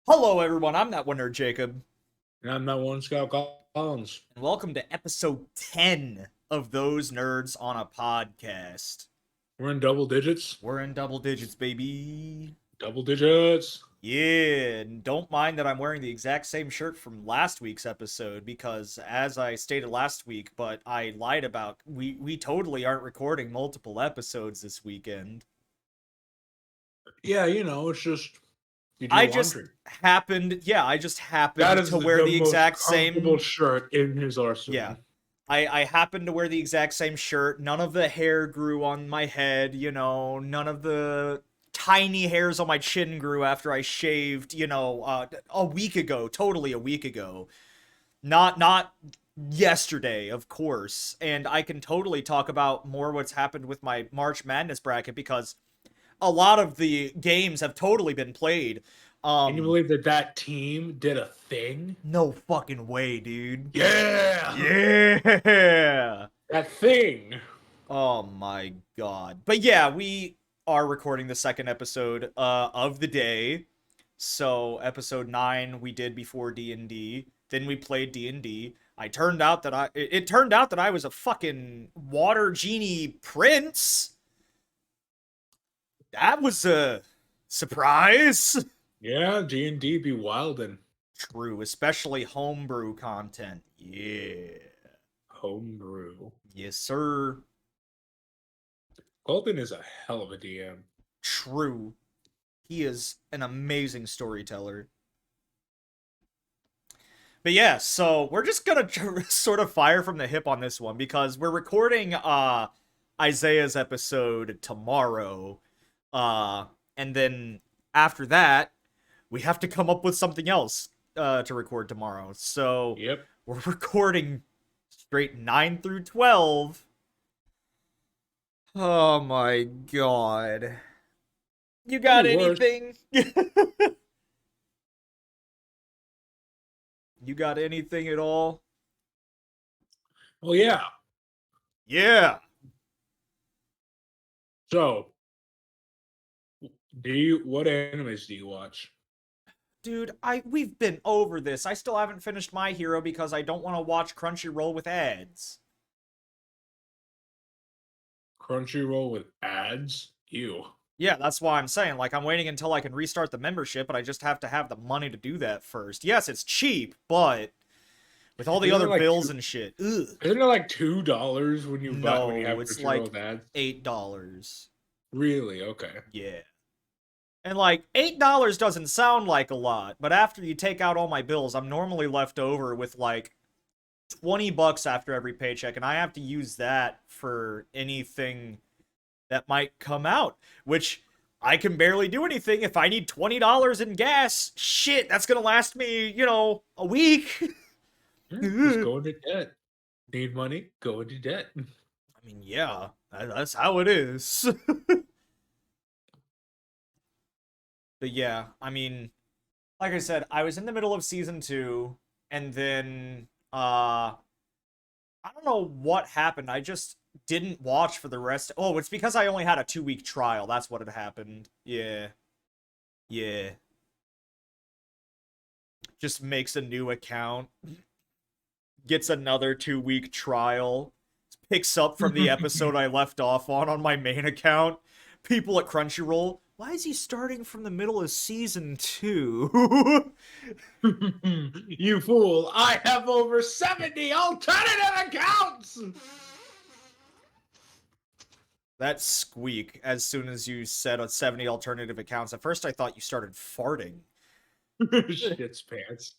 Hello, everyone. I'm that one nerd, Jacob, And I'm not one Scott Collins. and welcome to episode 10 of Those Nerds on a Podcast. We're in double digits. We're in double digits, baby. Double digits. Yeah, and don't mind that I'm wearing the exact same shirt from last week's episode because, as I stated last week, but I lied about, we totally aren't recording multiple episodes this weekend. Yeah, it's just you do I just laundry. I just That happened is to wear the the most exact comfortable same. shirt in his Yeah, arsenal. I happened to wear the exact same shirt. None of the hair grew on my head, none of the tiny hairs on my chin grew after I shaved, a week ago, totally a week ago. Not yesterday, of course. And I can totally talk about more what's happened with my March Madness bracket because a lot of the games have totally been played. Can you believe that team did a thing? No fucking way, dude. Yeah, Yeah. that thing. Oh my god. But yeah, we are recording the second episode of the day. So episode 9 we did before D&D. Then we played D&D. It turned out that I was a fucking water genie prince. That was a surprise. Yeah, D&D be wildin'. True, especially homebrew content. Yeah. Homebrew. Yes, sir. Colton is a hell of a DM. True. He is an amazing storyteller. But yeah, so we're just gonna sort of fire from the hip on this one because we're recording Isaiah's episode tomorrow. And then after that, we have to come up with something else to record tomorrow. So Yep. we're recording straight 9 through 12. Oh my god. You Could be got worse. anything? You got anything at all? Well, yeah. Yeah. So, what animes do you watch? Dude, we've been over this. I still haven't finished My Hero because I don't want to watch Crunchyroll with ads. Crunchyroll with ads? Ew. Yeah, that's why I'm saying, like, I'm waiting until I can restart the membership, but I just have to have the money to do that first. Yes, it's cheap, but with all the Isn't other it like bills and shit, ugh. isn't it like $2 when you No, have it's Crunchyroll like with ads? $8. Really? Okay. Yeah. And like $8 doesn't sound like a lot, but after you take out all my bills, I'm normally left over with like $20 after every paycheck, and I have to use that for anything that might come out, which I can barely do anything if I need $20 in gas. Shit, that's gonna last me, a week. Just I go into debt. Need money? Go into debt. mean, yeah, that's how it is. But yeah, I mean, like I said, I was in the middle of season 2, and then I don't know what happened. I just didn't watch for the rest. Oh, it's because I only had a 2-week trial. That's what had happened. Yeah. Yeah. Just makes a new account, gets another 2-week trial, picks up from the episode I left off on my main account. People at Crunchyroll, why is he starting from the middle of season 2? You fool. I have over 70 alternative accounts. That squeak as soon as you said 70 alternative accounts. At first I thought you started farting. Shit's pants.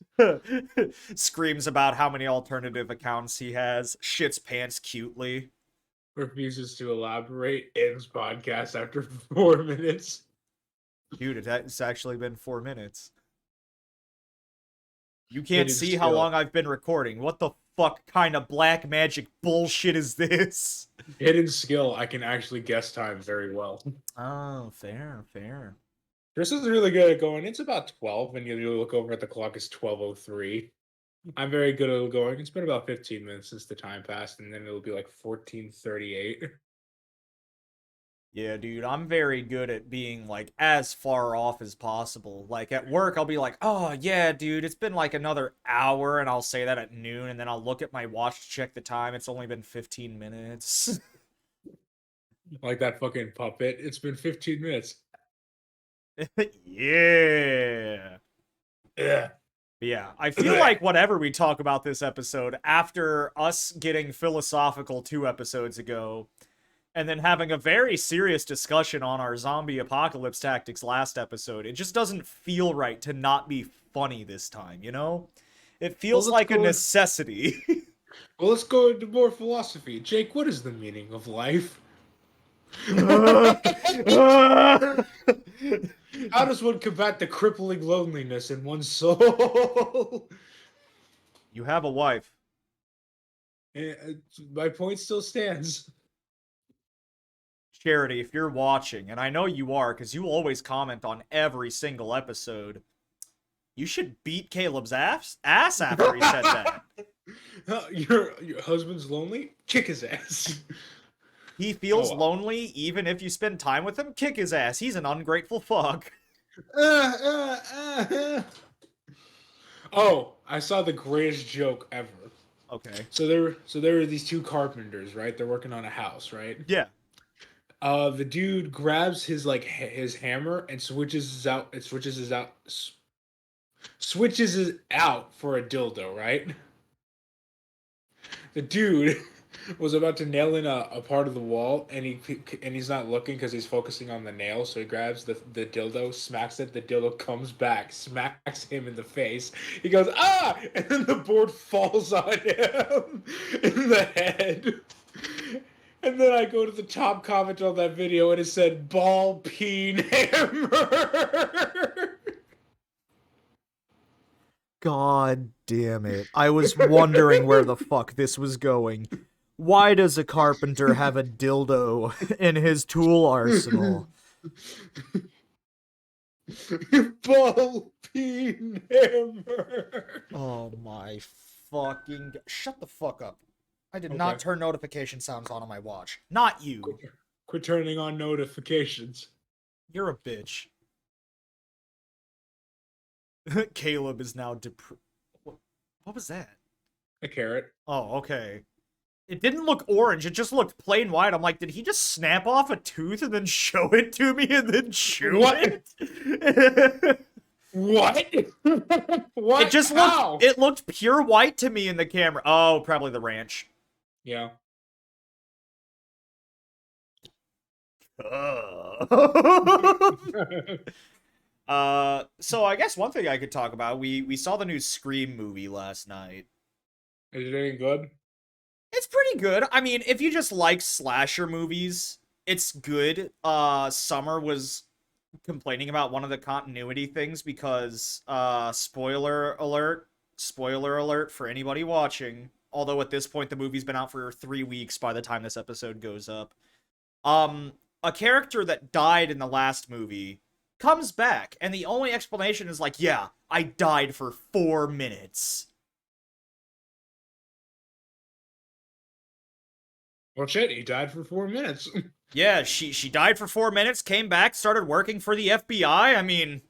Screams about how many alternative accounts he has. Shits pants cutely. Refuses to elaborate. Ends podcast after 4 minutes. Dude, it's actually been 4 minutes. You can't Hidden see how skill. long I've been recording. What the fuck kind of black magic bullshit is this? Hidden skill. I can actually guess time very well. Oh, fair, fair. Chris is really good at going. It's about 12, and you look over at the clock. It's 12:03. I'm very good at going. It's been about 15 minutes since the time passed, and then it'll be like 14:38. Yeah, dude, I'm very good at being like as far off as possible. Like at work, I'll be like, "Oh, yeah, dude, it's been like another hour," and I'll say that at noon, and then I'll look at my watch to check the time. It's only been 15 minutes. Like that fucking puppet. It's been 15 minutes. Yeah. Yeah. Yeah, I feel like whatever we talk about this episode, after us getting philosophical 2 episodes ago, and then having a very serious discussion on our zombie apocalypse tactics last episode, it just doesn't feel right to not be funny this time, you know? It Well, feels let's like a go. necessity. Well, let's go into more philosophy. Jake, what is the meaning of life? How does one combat the crippling loneliness in one's soul? You have a wife. My point still stands. Charity, if you're watching, and I know you are because you always comment on every single episode, you should beat Caleb's ass after he said that. Your husband's lonely? Kick his ass. He Oh feels well. lonely even if you spend time with him. Kick his ass. He's an ungrateful fuck. Uh. Oh, I saw the greatest joke ever. Okay. So there were these two carpenters, right? They're working on a house, right? Yeah. The dude grabs his like his hammer and switches it out for a dildo, right? The dude was about to nail in a part of the wall, and he's not looking because he's focusing on the nail. So he grabs the dildo, smacks it. The dildo comes back, smacks him in the face. He goes ah, and then the board falls on him in the head. And then I go to the top comment on that video, and it said "ball peen hammer." God damn it. I was wondering where the fuck this was going. Why does a carpenter have a dildo in his tool arsenal? Ball peen hammer. Oh my fucking. Shut the fuck up. I did not Okay. turn notification sounds on my watch. Not you. Quit turning on notifications. You're a bitch. Caleb is now What was that? A carrot. Oh, okay. It didn't look orange, it just looked plain white. I'm like, did he just snap off a tooth and then show it to me and then chew What? it? What? What? It just How? looked pure white to me in the camera. Oh, probably the ranch. Yeah. So I guess one thing I could talk about, we saw the new Scream movie last night. Is it any good? It's pretty good. I mean, if you just like slasher movies, it's good. Summer was complaining about one of the continuity things because spoiler alert for anybody watching, although at this point the movie's been out for 3 weeks by the time this episode goes up. A character that died in the last movie comes back, and the only explanation is like, yeah, I died for 4 minutes. Well, shit, he died for 4 minutes. Yeah, she died for 4 minutes, came back, started working for the FBI. I mean,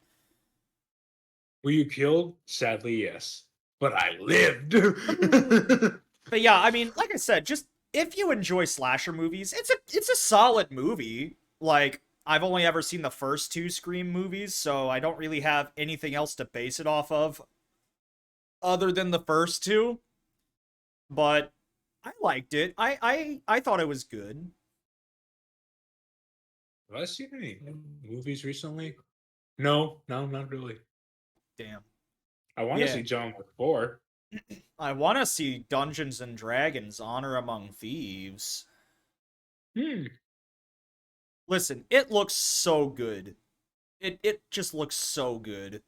Were you killed? Sadly, yes. But I lived. but yeah, I mean, like I said, just if you enjoy slasher movies, it's a solid movie. Like I've only ever seen the first 2 Scream movies, so I don't really have anything else to base it off of other than the first 2. But I liked it. I thought it was good. Have I seen any movies recently? No, not really. Damn. I want to Yeah. see John Wick 4. I want to see Dungeons and Dragons Honor Among Thieves. Hmm. Listen, it looks so good. It just looks so good.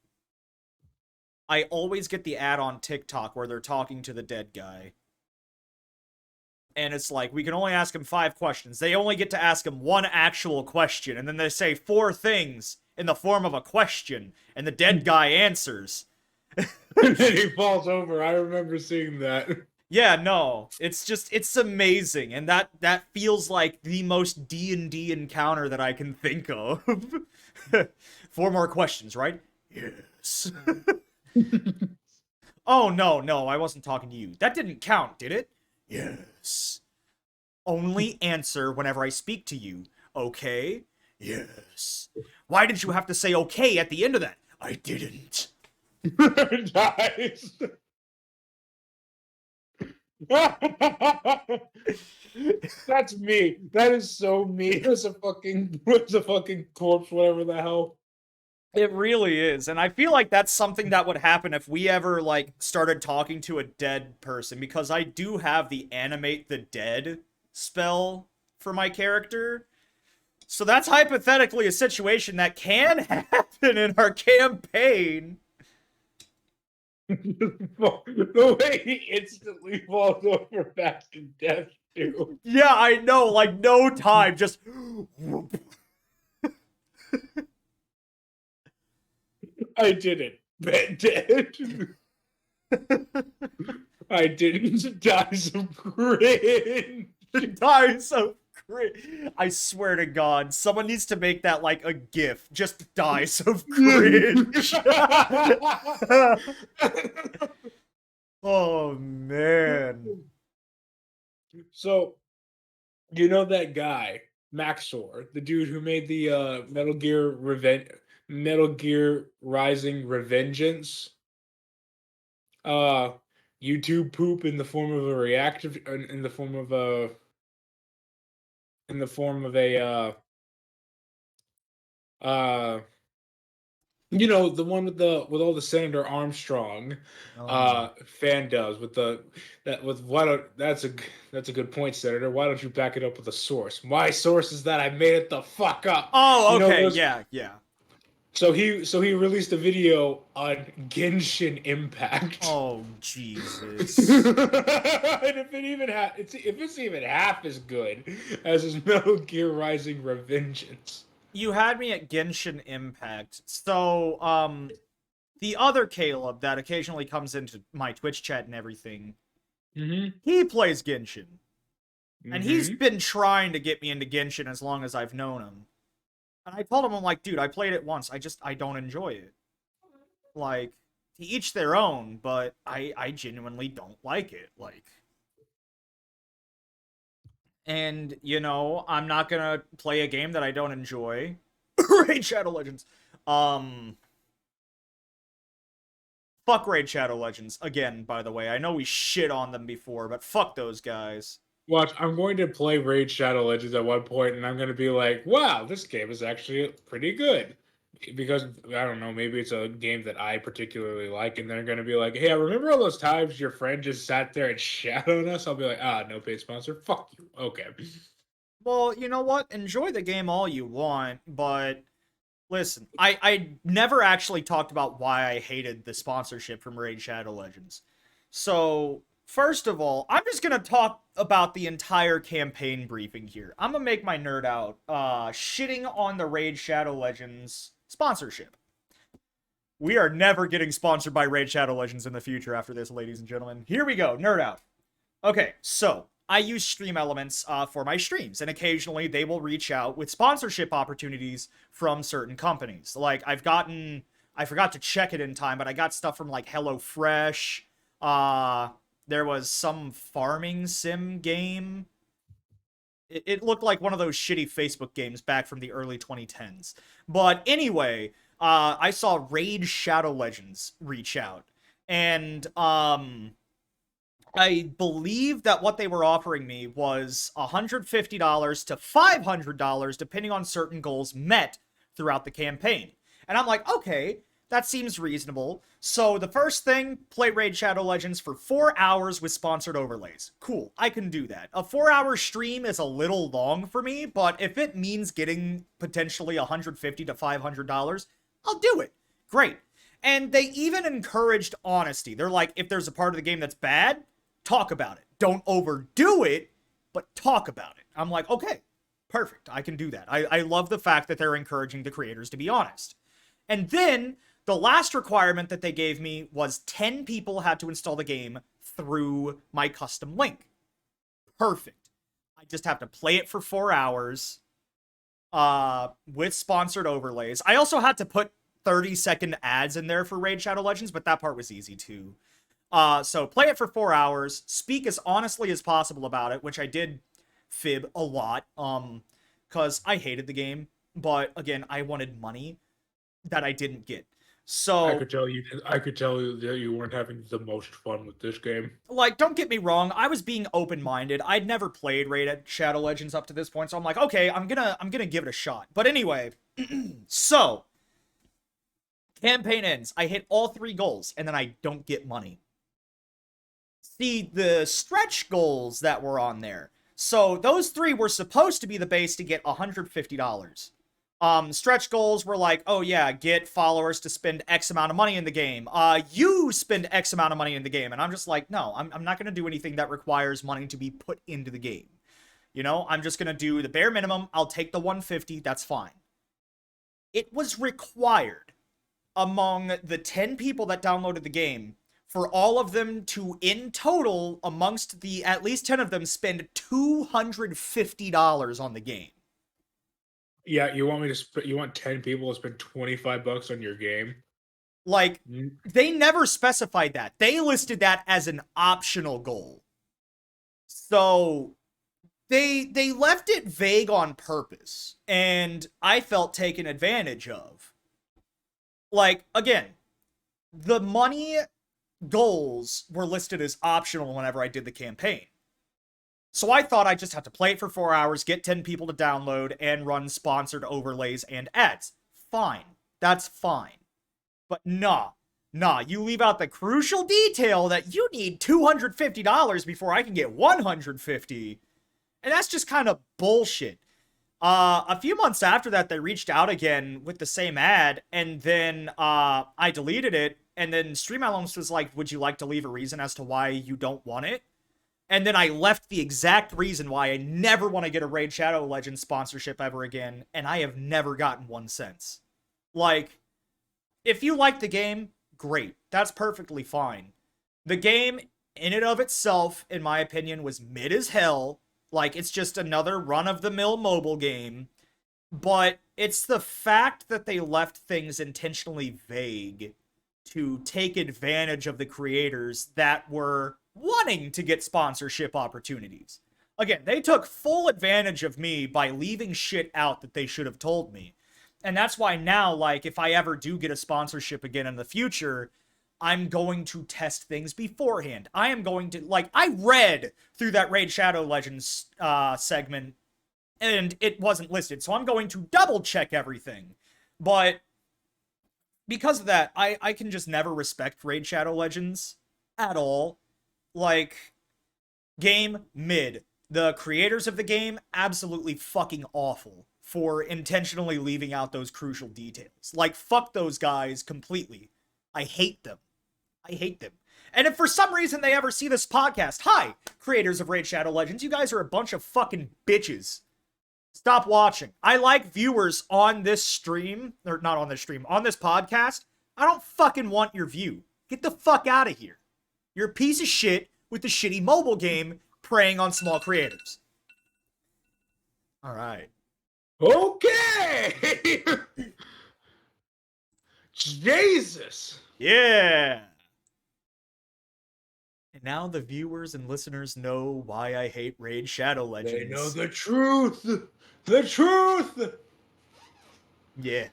I always get the ad on TikTok where they're talking to the dead guy. And it's like, we can only ask him 5 questions. They only get to ask him 1 actual question, and then they say 4 things in the form of a question, and the dead guy answers. And then he falls over. I remember seeing that. Yeah, no. It's amazing, and that feels like the most D&D encounter that I can think of. Four more questions, right? Yes. Oh, no, no, I wasn't talking to you. That didn't count, did it? Yes. Only answer whenever I speak to you. Okay? Yes. Why did you have to say okay at the end of that? I didn't. Nice. That's me. That is so me. As a fucking corpse, whatever the hell. It really is. And I feel like that's something that would happen if we ever like started talking to a dead person because I do have the animate the dead spell for my character. So that's hypothetically a situation that can happen in our campaign. The way he instantly falls over back to death, too. Yeah, I know, like no time, just I didn't. Bet dead. I didn't die some cringe. dies of cringe. I swear to God, someone needs to make that like a GIF. Just dies of cringe. Oh man. So, you know that guy, Maxor, the dude who made the Metal Gear Rising Revengeance, uh, YouTube poop in the form of a reactive, in the form of a, in the form of a, uh, you know, the one with the with all the Senator Armstrong Oh. fan does with the that with why don't that's a good point, Senator. Why don't you back it up with a source? My source is that I made it the fuck up. Oh, You know okay. those. Yeah, yeah. So he released a video on Genshin Impact. Oh, And Jesus. if it's even half as good as his Metal Gear Rising Revengeance. You had me at Genshin Impact. So, the other Caleb that occasionally comes into my Twitch chat and everything, Mm-hmm. he plays Genshin. And he's Mm-hmm. been trying to get me into Genshin as long as I've known him. And I told him, I'm like, dude, I played it once. I don't enjoy it. Like, to each their own, but I genuinely don't like it. Like, and, you know, I'm not gonna play a game that I don't enjoy. Raid Shadow Legends. Um, Fuck Raid Shadow Legends. Again, by the way, I know we shit on them before, but fuck those guys. Watch, I'm going to play Raid Shadow Legends at one point, and I'm going to be like, "Wow, this game is actually pretty good." Because I don't know, maybe it's a game that I particularly like, and they're going to be like, "Hey, I remember all those times your friend just sat there and shat on us." I'll be like, "Ah, no paid sponsor. Fuck you." Okay. Well, you know what? Enjoy the game all you want, but listen, I never actually talked about why I hated the sponsorship from Raid Shadow Legends. So, first of all, I'm just gonna talk about the entire campaign briefing here. I'm gonna make my nerd out, shitting on the Raid Shadow Legends sponsorship. We are never getting sponsored by Raid Shadow Legends in the future after this, ladies and gentlemen. Here we go, nerd out. Okay, so I use Stream Elements for my streams, and occasionally they will reach out with sponsorship opportunities from certain companies. Like I forgot to check it in time, but I got stuff from like HelloFresh. Uh, there was some farming sim game. It looked like one of those shitty Facebook games back from the early 2010s. But anyway, I saw Raid Shadow Legends reach out, and I believe that what they were offering me was $150 to $500, depending on certain goals met throughout the campaign. And I'm like, okay, that seems reasonable. So the first thing, play Raid Shadow Legends for 4 hours with sponsored overlays. Cool, I can do that. A 4-hour stream is a little long for me, but if it means getting potentially $150 to $500, I'll do it. Great. And they even encouraged honesty. They're like, if there's a part of the game that's bad, talk about it. Don't overdo it, but talk about it. I'm like, okay, perfect. I can do that. I love the fact that they're encouraging the creators to be honest. And then The last requirement that they gave me was 10 people had to install the game through my custom link. Perfect. I just have to play it for 4 hours with sponsored overlays. I also had to put 30-second ads in there for Raid Shadow Legends, but that part was easy too. So play it for 4 hours, speak as honestly as possible about it, which I did fib a lot, because I hated the game, but again, I wanted money that I didn't get. So, I could tell you that you weren't having the most fun with this game. like, don't get me wrong, I was being open-minded. I'd never played Raid Shadow Legends up to this point, so I'm like, okay, I'm gonna give it a shot. But anyway, so campaign ends. I hit all 3 goals, and then I don't get money. See the stretch goals that were on there. So those 3 were supposed to be the base to get $150. Stretch goals were like, oh yeah, get followers to spend X amount of money in the game. You spend X amount of money in the game. And I'm just like, no, I'm not going to do anything that requires money to be put into the game. You know, I'm just going to do the bare minimum. I'll take the 150. That's fine. It was required among the 10 people that downloaded the game for all of them to, in total, amongst the at least 10 of them, spend $250 on the game. Yeah, you want me to you want 10 people to spend $25 on your game? Like, they never specified that. They listed that as an optional goal. So they left it vague on purpose, and I felt taken advantage of. Like, again, the money goals were listed as optional whenever I did the campaign. So I thought I'd just have to play it for 4 hours, get 10 people to download, and run sponsored overlays and ads. Fine. That's fine. But nah, you leave out the crucial detail that you need $250 before I can get $150. And that's just kind of bullshit. A few months after that, they reached out again with the same ad, and then I deleted it, and then Stream Elements was like, would you like to leave a reason as to why you don't want it? And then I left the exact reason why I never want to get a Raid Shadow Legends sponsorship ever again, and I have never gotten one since. Like, if you like the game, great. That's perfectly fine. The game, in and of itself, in my opinion, was mid as hell. Like, it's just another run-of-the-mill mobile game. But it's the fact that they left things intentionally vague to take advantage of the creators that were wanting to get sponsorship opportunities. Again, they took full advantage of me by leaving shit out that they should have told me. And that's why now, like, if I ever do get a sponsorship again in the future, I'm going to test things beforehand. I am going to, like, I read through that Raid Shadow Legends segment, and it wasn't listed, so I'm going to double check everything. But because of that, I can just never respect Raid Shadow Legends at all. Like, game mid. The creators of the game, absolutely fucking awful for intentionally leaving out those crucial details. Like, fuck those guys completely. I hate them. I hate them. And if for some reason they ever see this podcast, hi, creators of Raid Shadow Legends, you guys are a bunch of fucking bitches. Stop watching. I like viewers on this stream, or not on this stream, on this podcast. I don't fucking want your view. Get the fuck out of here. You're a piece of shit with a shitty mobile game preying on small creators. All right. Okay! Jesus! Yeah! And now the viewers and listeners know why I hate Raid Shadow Legends. They know the truth! The truth! Yeah.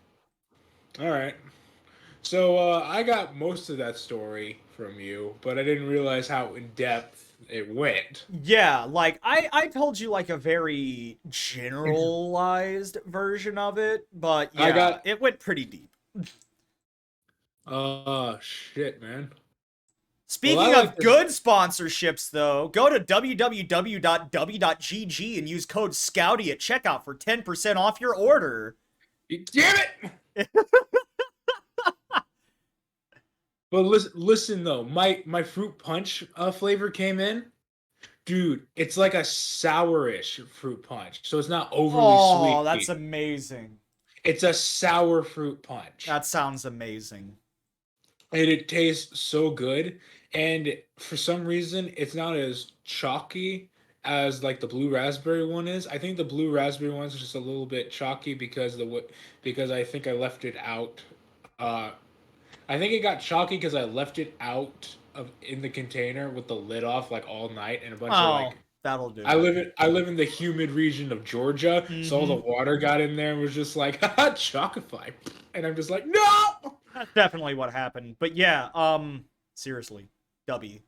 Alright. So, I got most of that story from you, but I didn't realize how in-depth it went. Yeah, like, I told you, like, a very generalized version of it, but yeah, it went pretty deep. Shit, man. Speaking of good sponsorships, though, go to www.w.gg and use code SCOUTY at checkout for 10% off your order. Damn it! But listen though, my fruit punch flavor came in. Dude, it's like a sourish fruit punch, so it's not overly sweet. Oh, that's amazing. It's a sour fruit punch. That sounds amazing. And it tastes so good. And for some reason, it's not as chalky as like the blue raspberry one is. I think the blue raspberry one's just a little bit chalky because I think I left it out. Uh, I think it got chalky because I left it out of in the container with the lid off like all night and a bunch of Oh, like that'll do it. I live in the humid region of Georgia, so all the Mm-hmm. water got in there and was just like haha chalkify, and I'm just like no. That's definitely what happened. But yeah, seriously, W.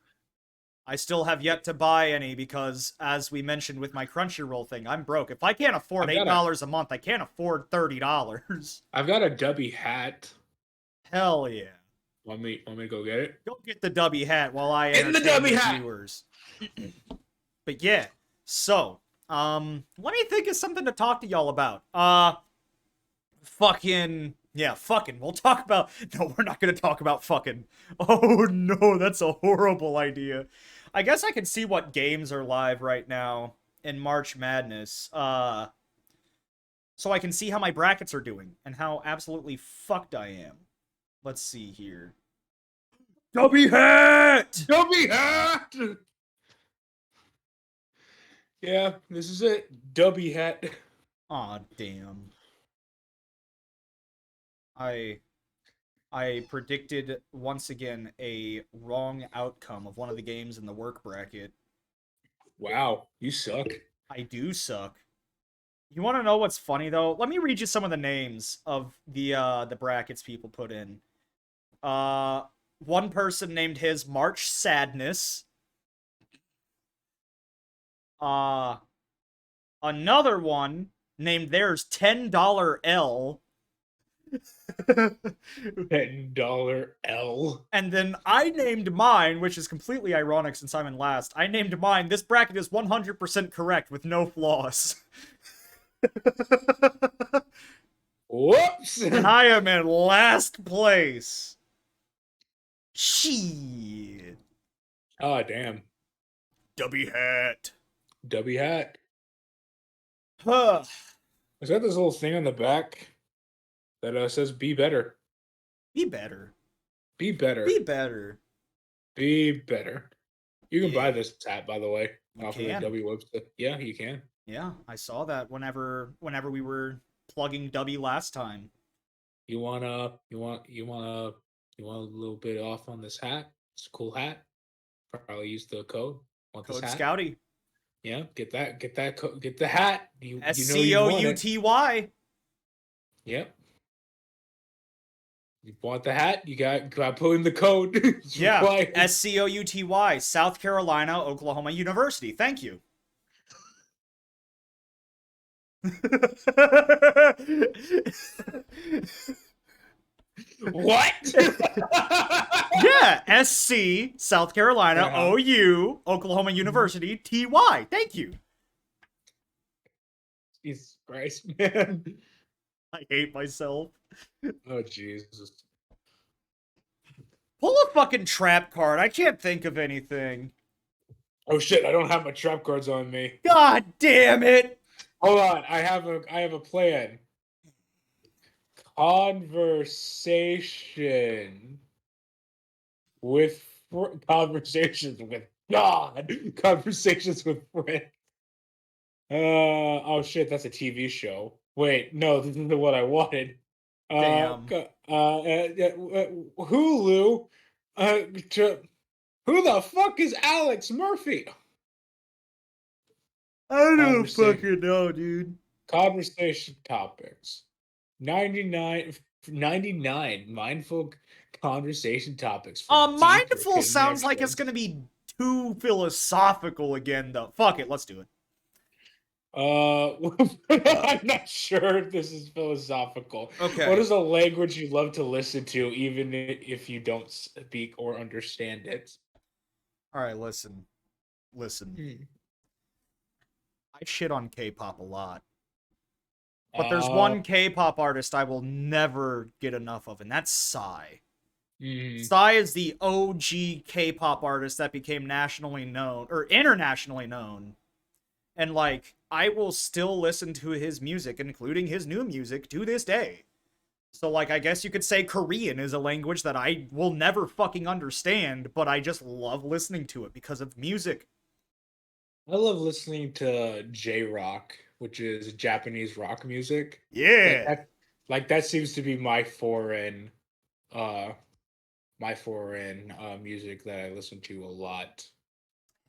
I still have yet to buy any because, as we mentioned with my Crunchyroll thing, I'm broke. If I can't afford I've got $8 a month, I can't afford $30. I've got a Dubby hat. Hell yeah. Want me to go get it? Go get the W hat while I Get in the entertain Dubby the hat. viewers. But yeah, so, let me think of something to talk to y'all about. Fucking, yeah, fucking. We'll talk about, no, we're not gonna talk about fucking. Oh no, that's a horrible idea. I guess I can see what games are live right now in March Madness. So I can see how my brackets are doing and how absolutely fucked I am. Let's see here. W hat! Dubby hat. Yeah, this is it. Dubby hat. Aw, damn. I I predicted once again a wrong outcome of one of the games in the work bracket. Wow, you suck. I do suck. You want to know what's funny though? Let me read you some of the names of the brackets people put in. Uh One person named his March Sadness. Uh Another one named theirs $10 L. $10 L. And then I named mine, which is completely ironic since I'm in last. I named mine, this bracket is 100% correct with no flaws. Whoops. And I am in last place. Shit. Oh damn. W hat. Dubby hat. Huh. It's got this little thing on the back that says "Be better." Be better. Be better. Be better. Be better. You can buy Yeah, this hat, by the way, you off of the can. W website. Yeah, you can. Yeah, I saw that whenever we were plugging W last time. You want a little bit off on this hat? It's a cool hat. Probably use the code. Want this Code hat? Scouty. Yeah, get the hat. S You know C you O want U it. T Y. Yep. You want the hat? You got to put in the code. It's Yeah, required. SCOUTY, South Carolina, Oklahoma University. Thank you. What? Yeah, SC, South Carolina, Uh-huh. OU, Oklahoma University, TY. Thank you. Jesus Christ, man. I hate myself. Oh Jesus. Pull a fucking trap card. I can't think of anything. Oh shit, I don't have my trap cards on me. God damn it. Hold on, I have a plan. Conversation with conversations with God. Conversations with friends. Oh shit, that's a TV show. Wait, no, this isn't what I wanted. Damn. Hulu. To, who the fuck is Alex Murphy? I don't Conversation fucking know, dude. conversation topics. 99 mindful conversation topics for deeper Mindful sounds like it's connections. gonna be too philosophical again, though. Fuck it, let's do it. I'm not sure if this is philosophical. What Okay. is a language you love to listen to, even if you don't speak or understand it? All right, listen. Listen. Hmm. I shit on K-pop a lot. But there's Uh, one K-pop artist I will never get enough of, and that's Psy. mm, Psy is the OG K-pop artist that became nationally known or internationally known. And like, I will still listen to his music, including his new music, to this day. So, like, I guess you could say Korean is a language that I will never fucking understand, but I just love listening to it because of music. I love listening to J-rock, which is Japanese rock music. Like Yeah. that like that seems to be uh my foreign music that I listen to a lot.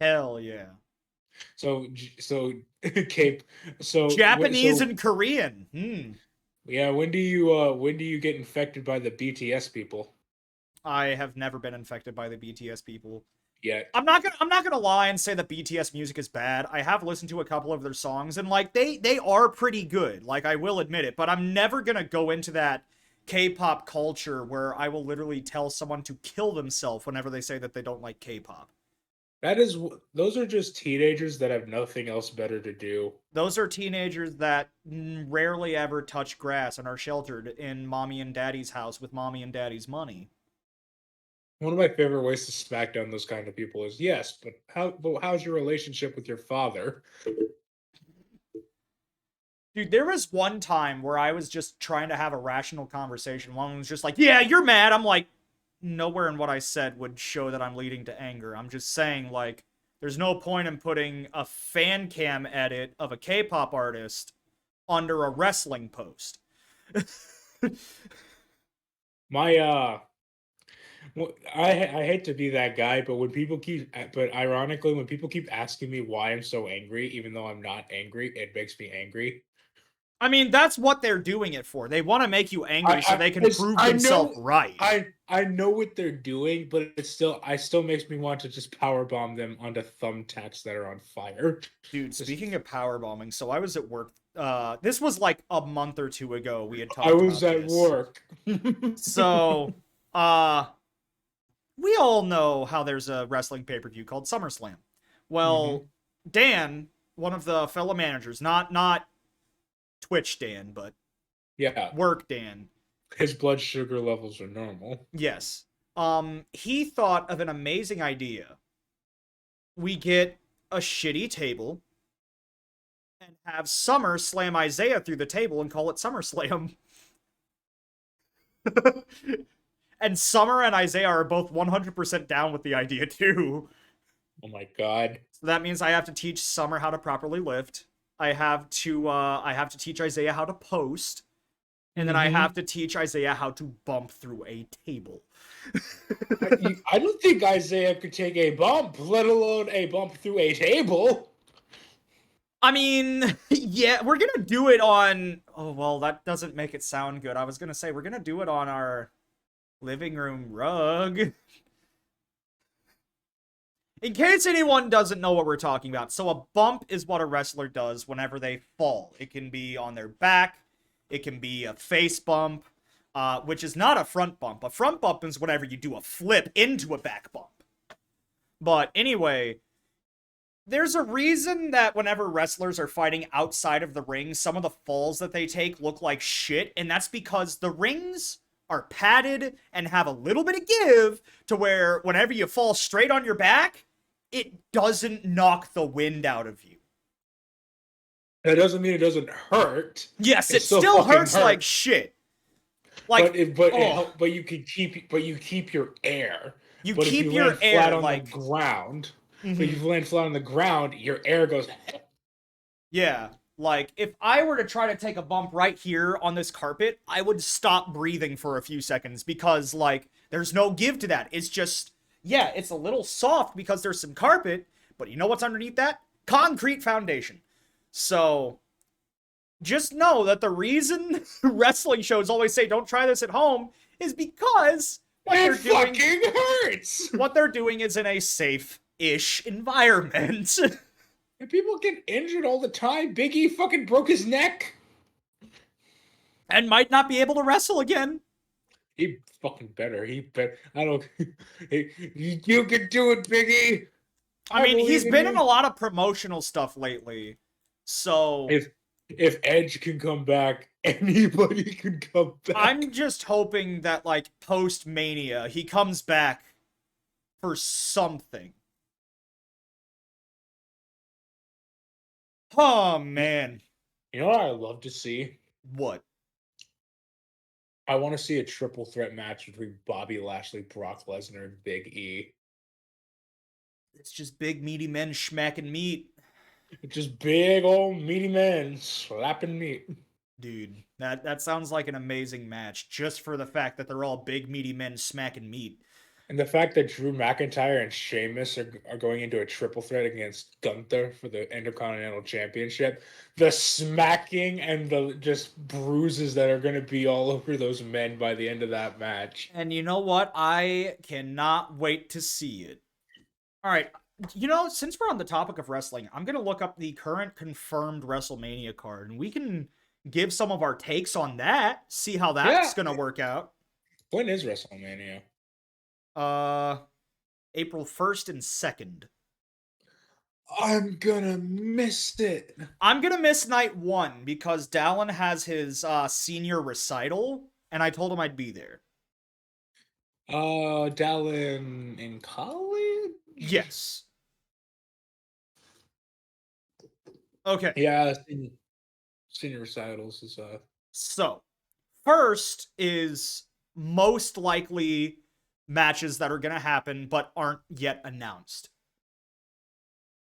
Hell yeah. So Cape Japanese so and Korean. Hmm. yeah, when do you get infected by the BTS people? I have never been infected by the BTS people. Yet. I'm not gonna lie and say that BTS music is bad. I have listened to a couple of their songs and like they are pretty good. Like I will admit it, but I'm never gonna go into that K-pop culture where I will literally tell someone to kill themselves whenever they say that they don't like K-pop. Those are just teenagers that have nothing else better to do. Those are teenagers that rarely ever touch grass and are sheltered in mommy and daddy's house with mommy and daddy's money. One of my favorite ways to smack down those kind of people is yes, but how's your relationship with your father? Dude, there was one time where I was just trying to have a rational conversation. One was just like, "Yeah, you're mad." I'm like, nowhere in what I said would show that I'm leading to anger. I'm just saying, like, there's no point in putting a fan cam edit of a K-pop artist under a wrestling post. My I hate to be that guy, but ironically, when people keep asking me why I'm so angry, even though I'm not angry, it makes me angry. I mean, that's what they're doing it for. They want to make you angry so they can prove I themselves know right. I know what they're doing, but it still makes me want to just power bomb them onto thumbtacks that are on fire. Dude, Just speaking of power bombing, so I was at work. This was like a month or two ago. We had I talked was about at this. work. So, uh, we all know how there's a wrestling pay-per-view called SummerSlam. Well, Hmm. Dan, one of the fellow managers, not Twitch Dan, but Yeah, work Dan. his blood sugar levels are normal. Yes. He thought of an amazing idea. We get a shitty table and have Summer slam Isaiah through the table and call it SummerSlam. And Summer and Isaiah are both 100% down with the idea too. Oh my god. So that means I have to teach Summer how to properly lift. I have to teach Isaiah how to post, and then I have Hmm. to teach Isaiah how to bump through a table. I don't think Isaiah could take a bump, let alone a bump through a table. I mean, yeah, we're gonna do it on. Oh well, that doesn't make it sound good. I was gonna say we're gonna do it on our living room rug. In case anyone doesn't know what we're talking about, so a bump is what a wrestler does whenever they fall. It can be on their back, it can be a face bump, which is not a front bump. A front bump is whenever you do a flip into a back bump. But anyway, there's a reason that whenever wrestlers are fighting outside of the ring, some of the falls that they take look like shit, and that's because the rings are padded and have a little bit of give to where whenever you fall straight on your back, it doesn't knock the wind out of you. That doesn't mean it doesn't hurt. Yes, It it still still fucking hurts like hurts. shit. Like, oh, But you keep your air. you But if keep you your land flat air on the like, ground, but if mhm. you land flat on the ground, your air goes. Yeah. Like, if I were to try to take a bump right here on this carpet, I would stop breathing for a few seconds because, like, there's no give to that. It's just, yeah, it's a little soft because there's some carpet, but you know what's underneath that? Concrete foundation. So, just know that the reason wrestling shows always say don't try this at home is because It fucking hurts. what they're doing is in a safe-ish environment. And people get injured all the time. Big E fucking broke his neck. And might not be able to wrestle again. He fucking better. He bet. I don't. You can do it, Biggie. I I mean, he's believe in been in you. a lot of promotional stuff lately. So If Edge can come back, anybody can come I'm back. just hoping that, like, post Mania, he comes back for something. Oh You man. you know what I love to see? What? I want to see a triple threat match between Bobby Lashley, Brock Lesnar, and Big E. It's just big meaty men schmacking meat. Just big old meaty men slapping meat. Dude, that sounds like an amazing match just for the fact that they're all big meaty men smacking meat. And the fact that Drew McIntyre and Sheamus are going into a triple threat against Gunther for the Intercontinental Championship, the smacking and the just bruises that are going to be all over those men by the end of that match. And you know what? I cannot wait to see it. All right. Since we're on the topic of wrestling, I'm going to look up the current confirmed WrestleMania card and we can give some of our takes on that, see how Yeah. that's going to work out. When is WrestleMania? Uh April 1st and 2nd. I'm gonna miss it. I'm going to miss night 1 because Dallin has his senior recital and I told him I'd be there. Dallin in college? Yes. Okay. Yeah, senior recitals is So, first is most likely matches that are going to happen but aren't yet announced.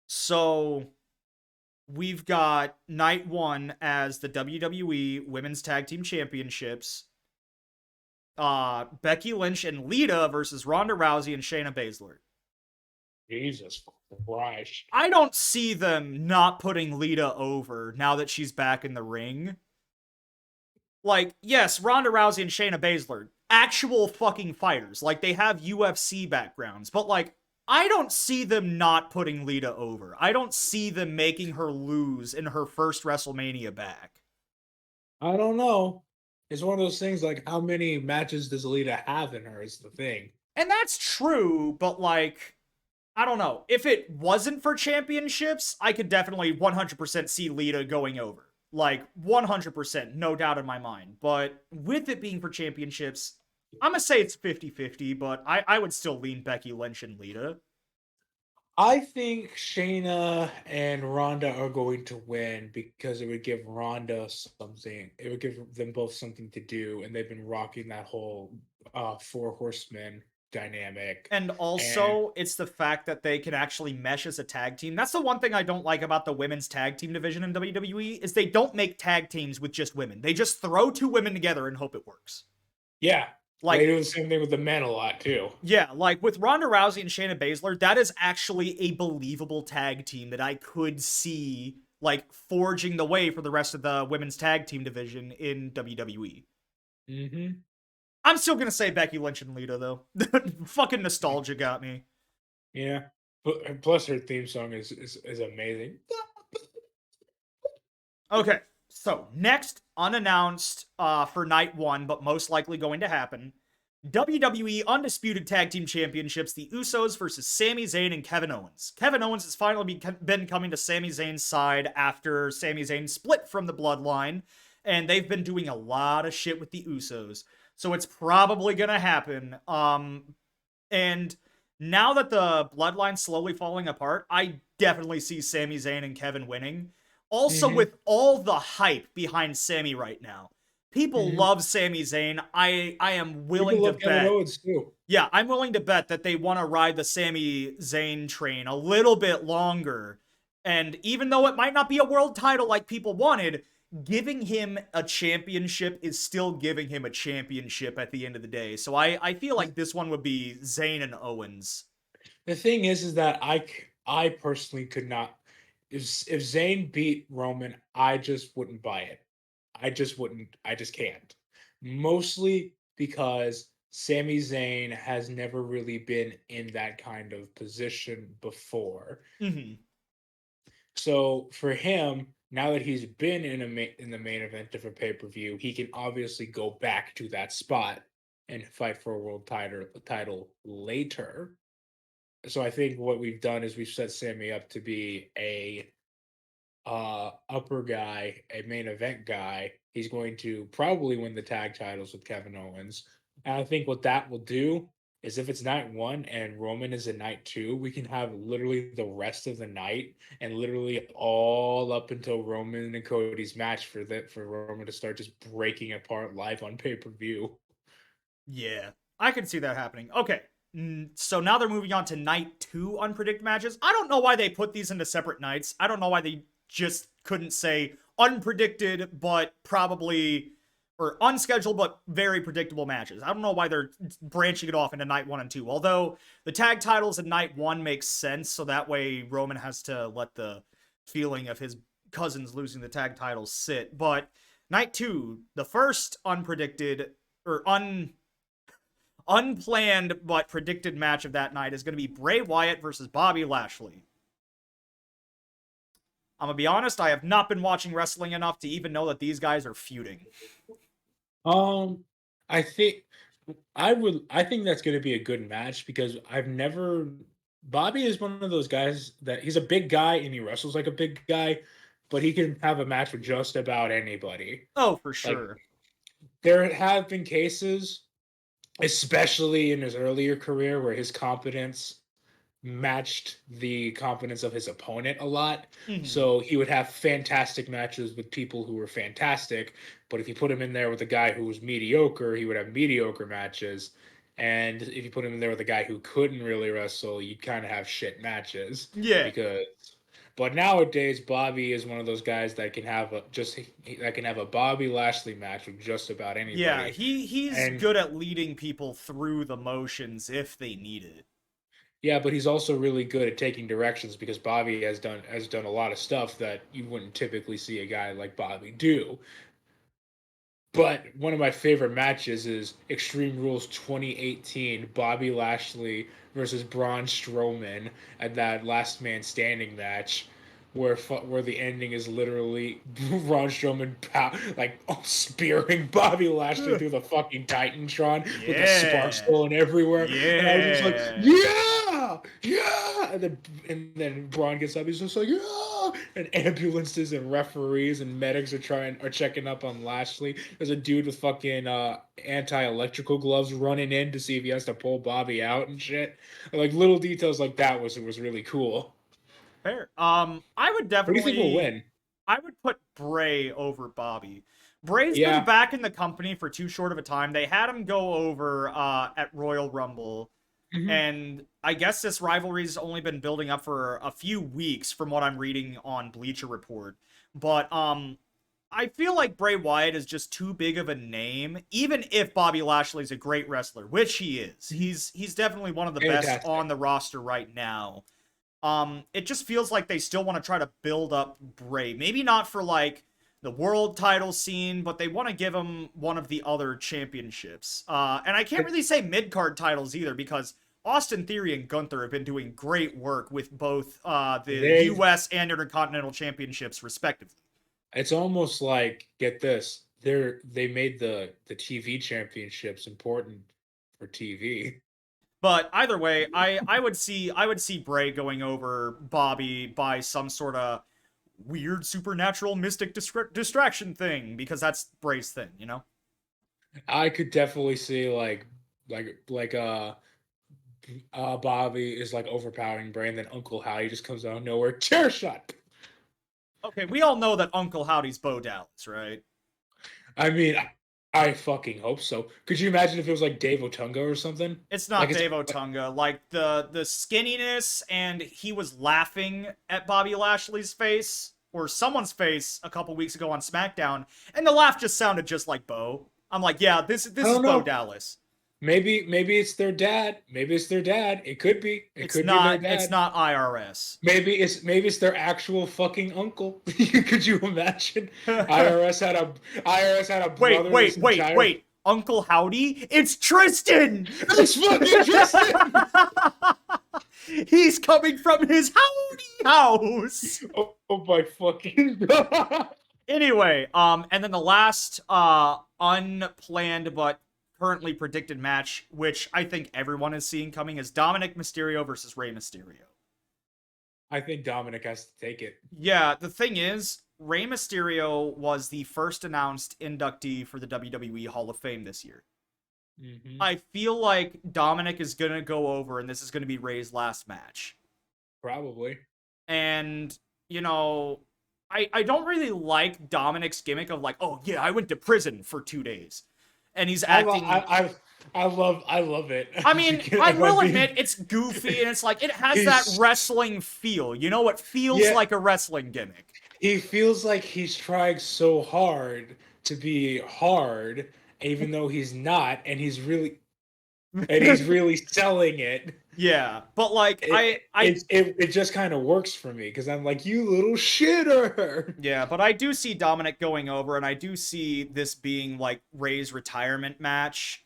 So, we've got night 1 as the WWE Women's Tag Team Championships. Becky Lynch and Lita versus Ronda Rousey and Shayna Baszler. Jesus Christ. I don't see them not putting Lita over now that she's back in the ring. Like, yes, Ronda Rousey and Shayna Baszler, actual fucking fighters. Like, they have UFC backgrounds, but like, I don't see them not putting Lita over. I don't see them making her lose in her first WrestleMania back. I don't know. It's one of those things like how many matches does Alita have in her is the thing. And that's true, but like, I don't know. If it wasn't for championships, I could definitely 100% see Lita going over. Like, 100%, no doubt in my mind. But with it being for championships, I'm going to say it's 50-50, but I would still lean Becky Lynch and Lita. I think Shayna and Ronda are going to win because it would give Ronda something. It would give them both something to do, and they've been rocking that whole four horsemen dynamic. And And also, it's the fact that they can actually mesh as a tag team. That's the one thing I don't like about the women's tag team division in WWE is they don't make tag teams with just women. They just throw two women together and hope it works. yeah, they Like, do the same thing with the men a lot too. yeah, like with Ronda Rousey and Shayna Baszler, that is actually a believable tag team that I could see like forging the way for the rest of the women's tag team division in WWE. Hmm. I'm still gonna say Becky Lynch and Lita though. Fucking nostalgia got me. Yeah, but plus her theme song is amazing. Okay, so next unannounced for night 1, but most likely going to happen. WWE Undisputed Tag Team Championships, the Usos versus Sami Zayn and Kevin Owens. Kevin Owens has finally been coming to Sami Zayn's side after Sami Zayn split from the Bloodline, and they've been doing a lot of shit with the Usos. So it's probably gonna happen. And now that the Bloodline's slowly falling apart, I definitely see Sami Zayn and Kevin winning. Also, Hmm. with all the hype behind Sami right now, people Hmm. love Sami Zayn. I am People willing to love Kevin bet. Owens too. Yeah, I'm willing to bet that they want to ride the Sami Zayn train a little bit longer. And even though it might not be a world title like people wanted, giving him a championship is still giving him a championship at the end of the day. So I feel like this one would be Zayn and Owens. The thing is that I personally could not. If Zayn beat Roman, I just wouldn't buy it. I just wouldn't. I just can't. Mostly because Sami Zayn has never really been in that kind of position before. Mm-hmm. So for him, now that he's been in the main event of a pay per view, he can obviously go back to that spot and fight for a world title later. So I think what we've done is we've set Sammy up to be a upper guy, a main event guy. He's going to probably win the tag titles with Kevin Owens. And I think what that will do is if it's night one and Roman is in night two, we can have literally the rest of the night and literally all up until Roman and Cody's match for Roman to start just breaking apart live on pay-per-view. Yeah, I can see that happening. Okay, so now they're moving on to night two unpredicted matches. I don't know why they put these into separate nights. I don't know why they just couldn't say unpredicted, but probably, or unscheduled, but very predictable matches. I don't know why they're branching it off into night one and two. Although the tag titles in night one makes sense, so that way Roman has to let the feeling of his cousins losing the tag titles sit. But night two, the first unpredicted or unplanned but predicted match of that night is going to be Bray Wyatt versus Bobby Lashley. I'm going to be honest, I have not been watching wrestling enough to even know that these guys are feuding. Um, I think I think that's going to be a good match because I've never. Bobby is one of those guys that he's a big guy and he wrestles like a big guy, but he can have a match with just about anybody. Oh, for Like sure. there have been cases, especially in his earlier career, where his competence matched the competence of his opponent a lot. Mm-hmm. So he would have fantastic matches with people who were fantastic, but if you put him in there with a guy who was mediocre, he would have mediocre matches. And if you put him in there with a guy who couldn't really wrestle, you'd kind of have shit matches Yeah. because. But nowadays, Bobby is one of those guys that can have a just that can have a Bobby Lashley match with just about Yeah, anybody. he's And good at leading people through the motions if they need it. yeah, but he's also really good at taking directions because Bobby has done a lot of stuff that you wouldn't typically see a guy like Bobby do. But one of my favorite matches is Extreme Rules 2018, Bobby Lashley versus Braun Strowman at that Last Man Standing match, where the ending is literally Braun Strowman spearing Bobby Lashley through the fucking Titantron with the sparks Yeah. going everywhere, and I was just like, Yeah. yeah, yeah, and then Braun gets up, he's just like, yeah, and ambulances and referees and medics are checking up on Lashley. There's a dude with fucking anti-electrical gloves running in to see if he has to pull Bobby out and shit. Like little details like that was really cool. Fair. I would What do you think will definitely, win? I would put Bray over Bobby. Bray's been Yeah. back in the company for too short of a time. They had him go over at Royal Rumble, Hmm. and I guess this rivalry's only been building up for a few weeks, from what I'm reading on Bleacher Report. But I feel like Bray Wyatt is just too big of a name, even if Bobby Lashley's a great wrestler, which he is. He's definitely one of the best Fantastic. on the roster right now. It just feels like they still want to try to build up Bray. Maybe not for like the world title scene, but they want to give him one of the other championships. And I can't I, really say mid card titles either because Austin Theory and Gunther have been doing great work with both the they U.S. and Intercontinental Championships, respectively. it's almost like get this. They made the TV championships important for TV. But either way, I would see Bray going over Bobby by some sort of weird supernatural mystic distraction thing because that's Bray's thing, you know? I could definitely see like Bobby is like overpowering Bray, and then Uncle Howdy just comes out of nowhere, chair shot. Okay, we all know that Uncle Howdy's Bo Dallas, right? I mean, I fucking hope so. Could you imagine if it was like Dave Otunga or something? It's Like not it's Dave Otunga. Like the skinniness, and he was laughing at Bobby Lashley's face or someone's face a couple weeks ago on SmackDown, and the laugh just sounded just like Bo. I'm like, yeah, this I this is don't Bo know. Dallas. Maybe it's their dad. Maybe it's their dad. It could be. It It's could be their not it's dad. not IRS. Maybe it's their actual fucking uncle. Could you imagine? IRS had a Wait, brother this wait, wait, entire. wait. Uncle Howdy? It's Tristan! It's fucking Tristan. He's coming from his Howdy house. Oh my fucking god. Anyway, and then the last unplanned but currently predicted match, which I think everyone is seeing coming, is Dominic Mysterio versus Rey Mysterio. I think Dominic has to take it. Yeah, the thing is, Rey Mysterio was the first announced inductee for the WWE Hall of Fame this year. Hmm. I feel like Dominic is gonna go over, and this is gonna be Ray's last match. Probably. And you know, I don't really like Dominic's gimmick of like, oh yeah, I went to prison for 2 days, and he's I lo- acting. I love it. I mean, I If I'm will being, admit it's goofy and it's like it has that he's wrestling feel. You know, it feels yeah. like a wrestling gimmick. He feels like he's trying so hard to be hard, even though he's not, and he's really selling it. Yeah, but like It just kind of works for me because I'm like, you little shitter. yeah, but I do see Dominic going over, and I do see this being like Ray's retirement match.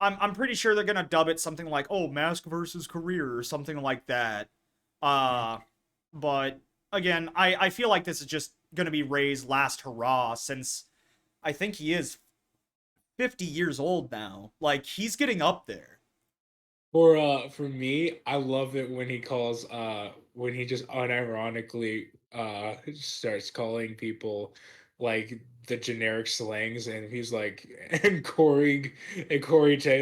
I'm pretty sure they're gonna dub it something like, "Oh, Mask versus Career" or something like that. Uh, but again, I feel like this is just gonna be Ray's last hurrah since I think he is 50 years old now. Like he's getting up there. For me, I love it when he calls when he just unironically starts calling people like the generic slangs, and he's like, and Corey Graves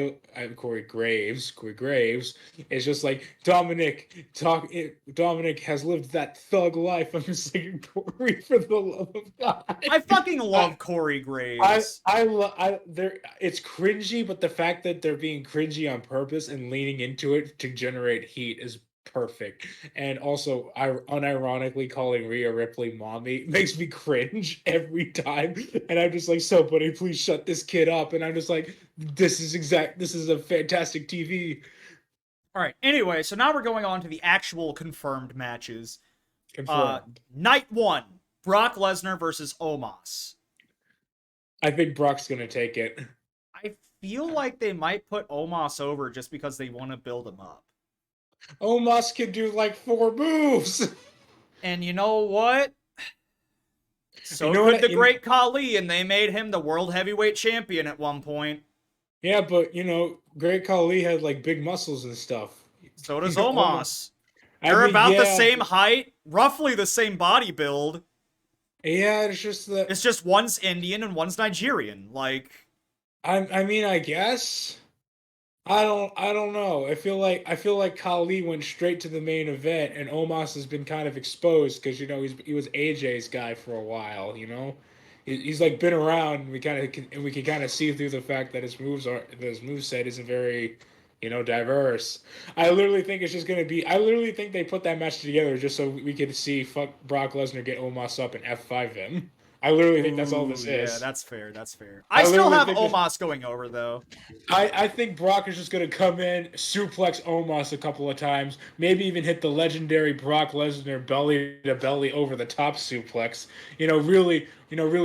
is just like, Dominic has lived that thug life. I'm just like, Corey, for the love of God. I fucking love I, Corey Graves. there it's cringy, but the fact that they're being cringy on purpose and leaning into it to generate heat is perfect. And also, I unironically calling Rhea Ripley mommy makes me cringe every time. And I'm just like, so buddy, please shut this kid up. And I'm just like, this is a fantastic TV. All right. Anyway, so now we're going on to the actual confirmed matches. Uh, Confirmed. Night 1, Brock Lesnar versus Omos. I think Brock's gonna take it. I feel like they might put Omos over just because they want to build him up. Omos can do like 4 moves. And you know what? You So know could what? the Great Khali, and they made him the World Heavyweight Champion at one point. Yeah, but Great Khali had like big muscles and stuff. So does Almost. Omos. I They're mean, about the yeah, same height, roughly the same body build. yeah. It's just that It's just one's Indian and one's Nigerian. Like, I mean, I guess I don't know. I feel like Khali went straight to the main event, and Omos has been kind of exposed because he was AJ's guy for a while. He's like been around. We can kind of see through the fact that his moveset isn't very diverse. I literally think it's just gonna be. I literally think they put that match together just so we could see fuck Brock Lesnar get Omos up and F5 him. I literally think that's all ooh, this yeah, is. that's fair. That's fair. I I still literally have think this. Omos going over though. I think Brock is just going to come in, suplex Omos a couple of times, maybe even hit the legendary Brock Lesnar belly to belly over the top suplex. Really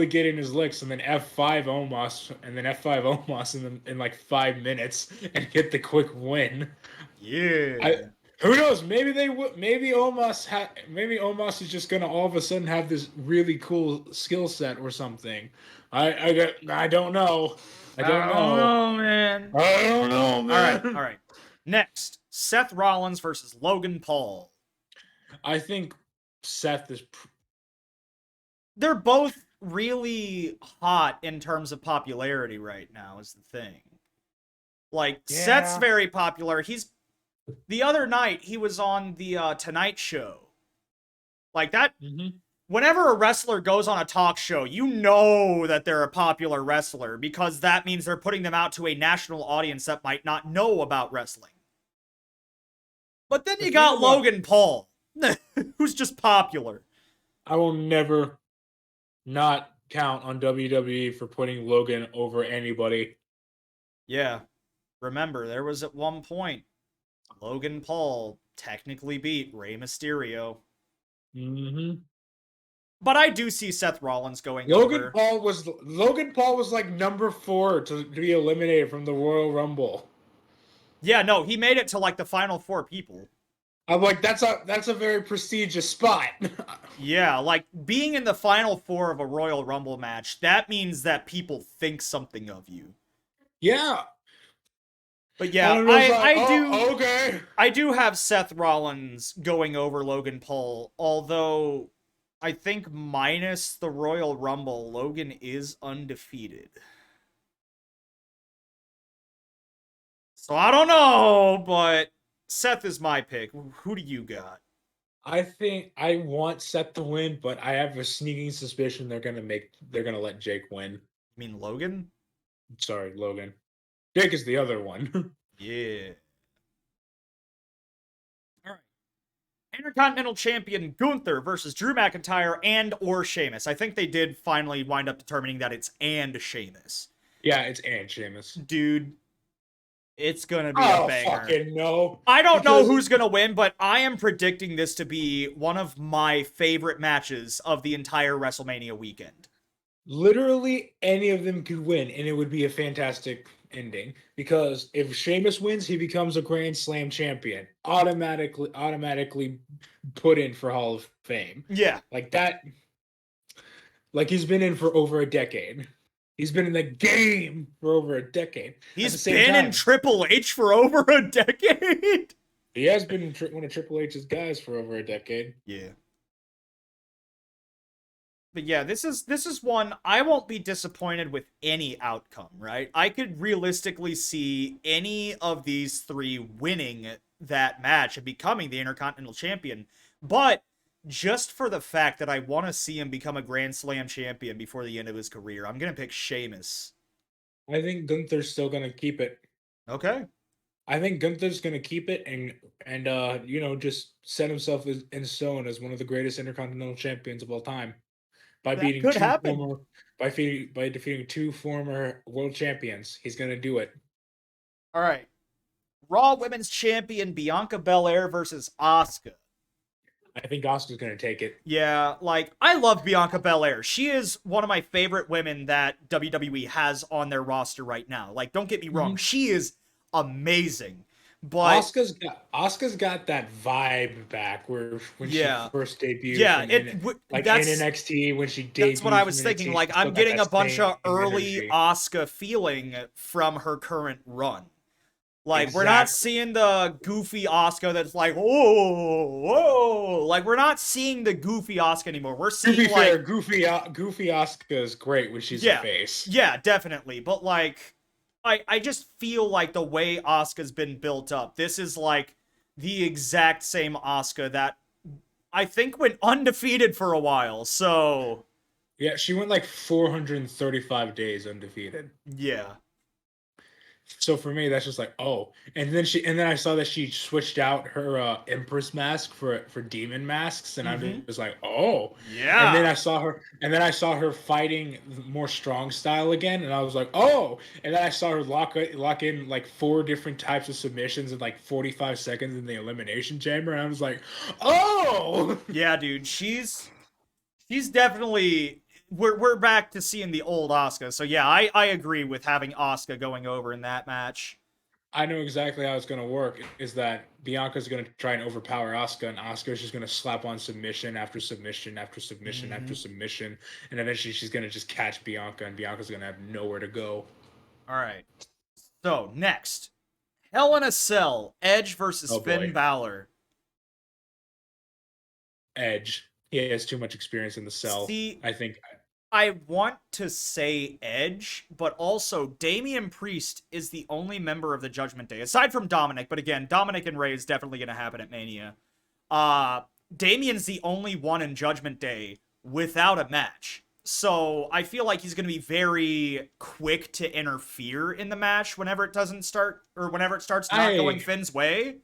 get in his licks, and then F5 Omos, and then F5 Omos in like 5 minutes, and get the quick win. I Yeah. Who knows? Maybe they would. Maybe Omos is just gonna all of a sudden have this really cool skill set or something. I don't know. I don't I don't know. know, man. I don't know, All right, man. all right. Next, Seth Rollins versus Logan Paul. I think Seth is. They're both really hot in terms of popularity right now, is the thing. Like, Seth's Yeah. very popular. The other night, he was on the Tonight Show. Like, that, Hmm. whenever a wrestler goes on a talk show, you know that they're a popular wrestler because that means they're putting them out to a national audience that might not know about wrestling. But then The you thing got about Logan Paul, who's just popular. I will never not count on WWE for putting Logan over anybody. Yeah, remember, there was at one point Logan Paul technically beat Rey Mysterio. Hmm. But I do see Seth Rollins going over. Logan Paul was like number 4 to be eliminated from the Royal Rumble. Yeah, no, he made it to like the final four people. I'm like, that's a very prestigious spot. Yeah, like being in the final four of a Royal Rumble match, that means that people think something of you. Yeah. But And yeah, I'm just I like, I do oh, okay. I do have Seth Rollins going over Logan Paul, although I think minus the Royal Rumble, Logan is undefeated. So I don't know, but Seth is my pick. Who do you got? I think I want Seth to win, but I have a sneaking suspicion they're gonna let Jake win. I mean Logan? Sorry, Logan. Jake is the other one. Yeah. All right. Intercontinental Champion Gunther versus Drew McIntyre and or Sheamus. I think they did finally wind up determining that it's and Sheamus. Yeah, it's and Sheamus. Dude, it's gonna be a Oh banger. fucking no! I don't know Because who's gonna win, but I am predicting this to be one of my favorite matches of the entire WrestleMania weekend. literally any of them could win, and it would be a fantastic ending. Because if Sheamus wins, he becomes a Grand Slam champion, automatically put in for Hall of Fame. Yeah. Like that. Like he's been in for over a decade. He's been in the game for over a decade. At the He's same been in time, Triple H for over a decade. he has been in one of Triple H's guys for over a decade. Yeah. But yeah, this is one I won't be disappointed with any outcome, right? I could realistically see any of these three winning that match and becoming the Intercontinental Champion. But just for the fact that I want to see him become a Grand Slam champion before the end of his career, I'm gonna pick Sheamus. I think Gunther's still gonna keep it. Okay. I think Gunther's gonna keep it and just set himself in stone as one of the greatest intercontinental champions of all time by That beating could happen. by defeating two former world champions. He's gonna do it. All right. Raw Women's Champion Bianca Belair versus Asuka. I think Oscar's gonna take it. Yeah, like I love Bianca Belair. She is one of my favorite women that WWE has on their roster right now. Like, don't get me wrong, Mhm. she is amazing. But Oscar's got that vibe back where when she yeah, first debuted yeah, from in that's NXT when she that's what I debuted from was thinking. NXT, Like, she I'm still got getting a that bunch same of early energy. Asuka feeling from her current run. Like, we're not Exactly. seeing the goofy Asuka that's like, whoa, whoa. Like, we're not seeing the goofy Asuka anymore. We're To be seeing, fair, like, Goofy Oscar is great when she's a yeah, face. yeah, definitely. But, like, I just feel like the way Asuka's been built up, this is, like, the exact same Asuka that I think went undefeated for a while. So, Yeah, she went like 435 days undefeated. yeah. So for me, that's just like, oh. And then I saw that she switched out her Empress mask for demon masks, and I Mm-hmm. was like, oh. Yeah. And then I saw her fighting more strong style again, and I was like, oh. And then I saw her lock in like four different types of submissions in like 45 seconds in the elimination chamber, and I was like, oh. Yeah, dude. She's definitely we're back to seeing the old Asuka. So yeah, I agree with having Asuka going over in that match. I know exactly how it's going to work. Is that Bianca's going to try and overpower Asuka, and Asuka's just going to slap on submission after submission after submission after Mm-hmm. submission, and eventually she's going to just catch Bianca, and Bianca's going to have nowhere to go. All right. So next, Hell in a Cell, Edge versus Oh Finn boy, Balor. Edge. He has too much experience in the cell. See, I think. I want to say Edge, but also Damian Priest is the only member of the Judgment Day, aside from Dominic. But again, Dominic and Ray is definitely going to happen at Mania. Uh, Damian's the only one in Judgment Day without a match. So I feel like he's going to be very quick to interfere in the match whenever it doesn't start or whenever it starts not going I Finn's way.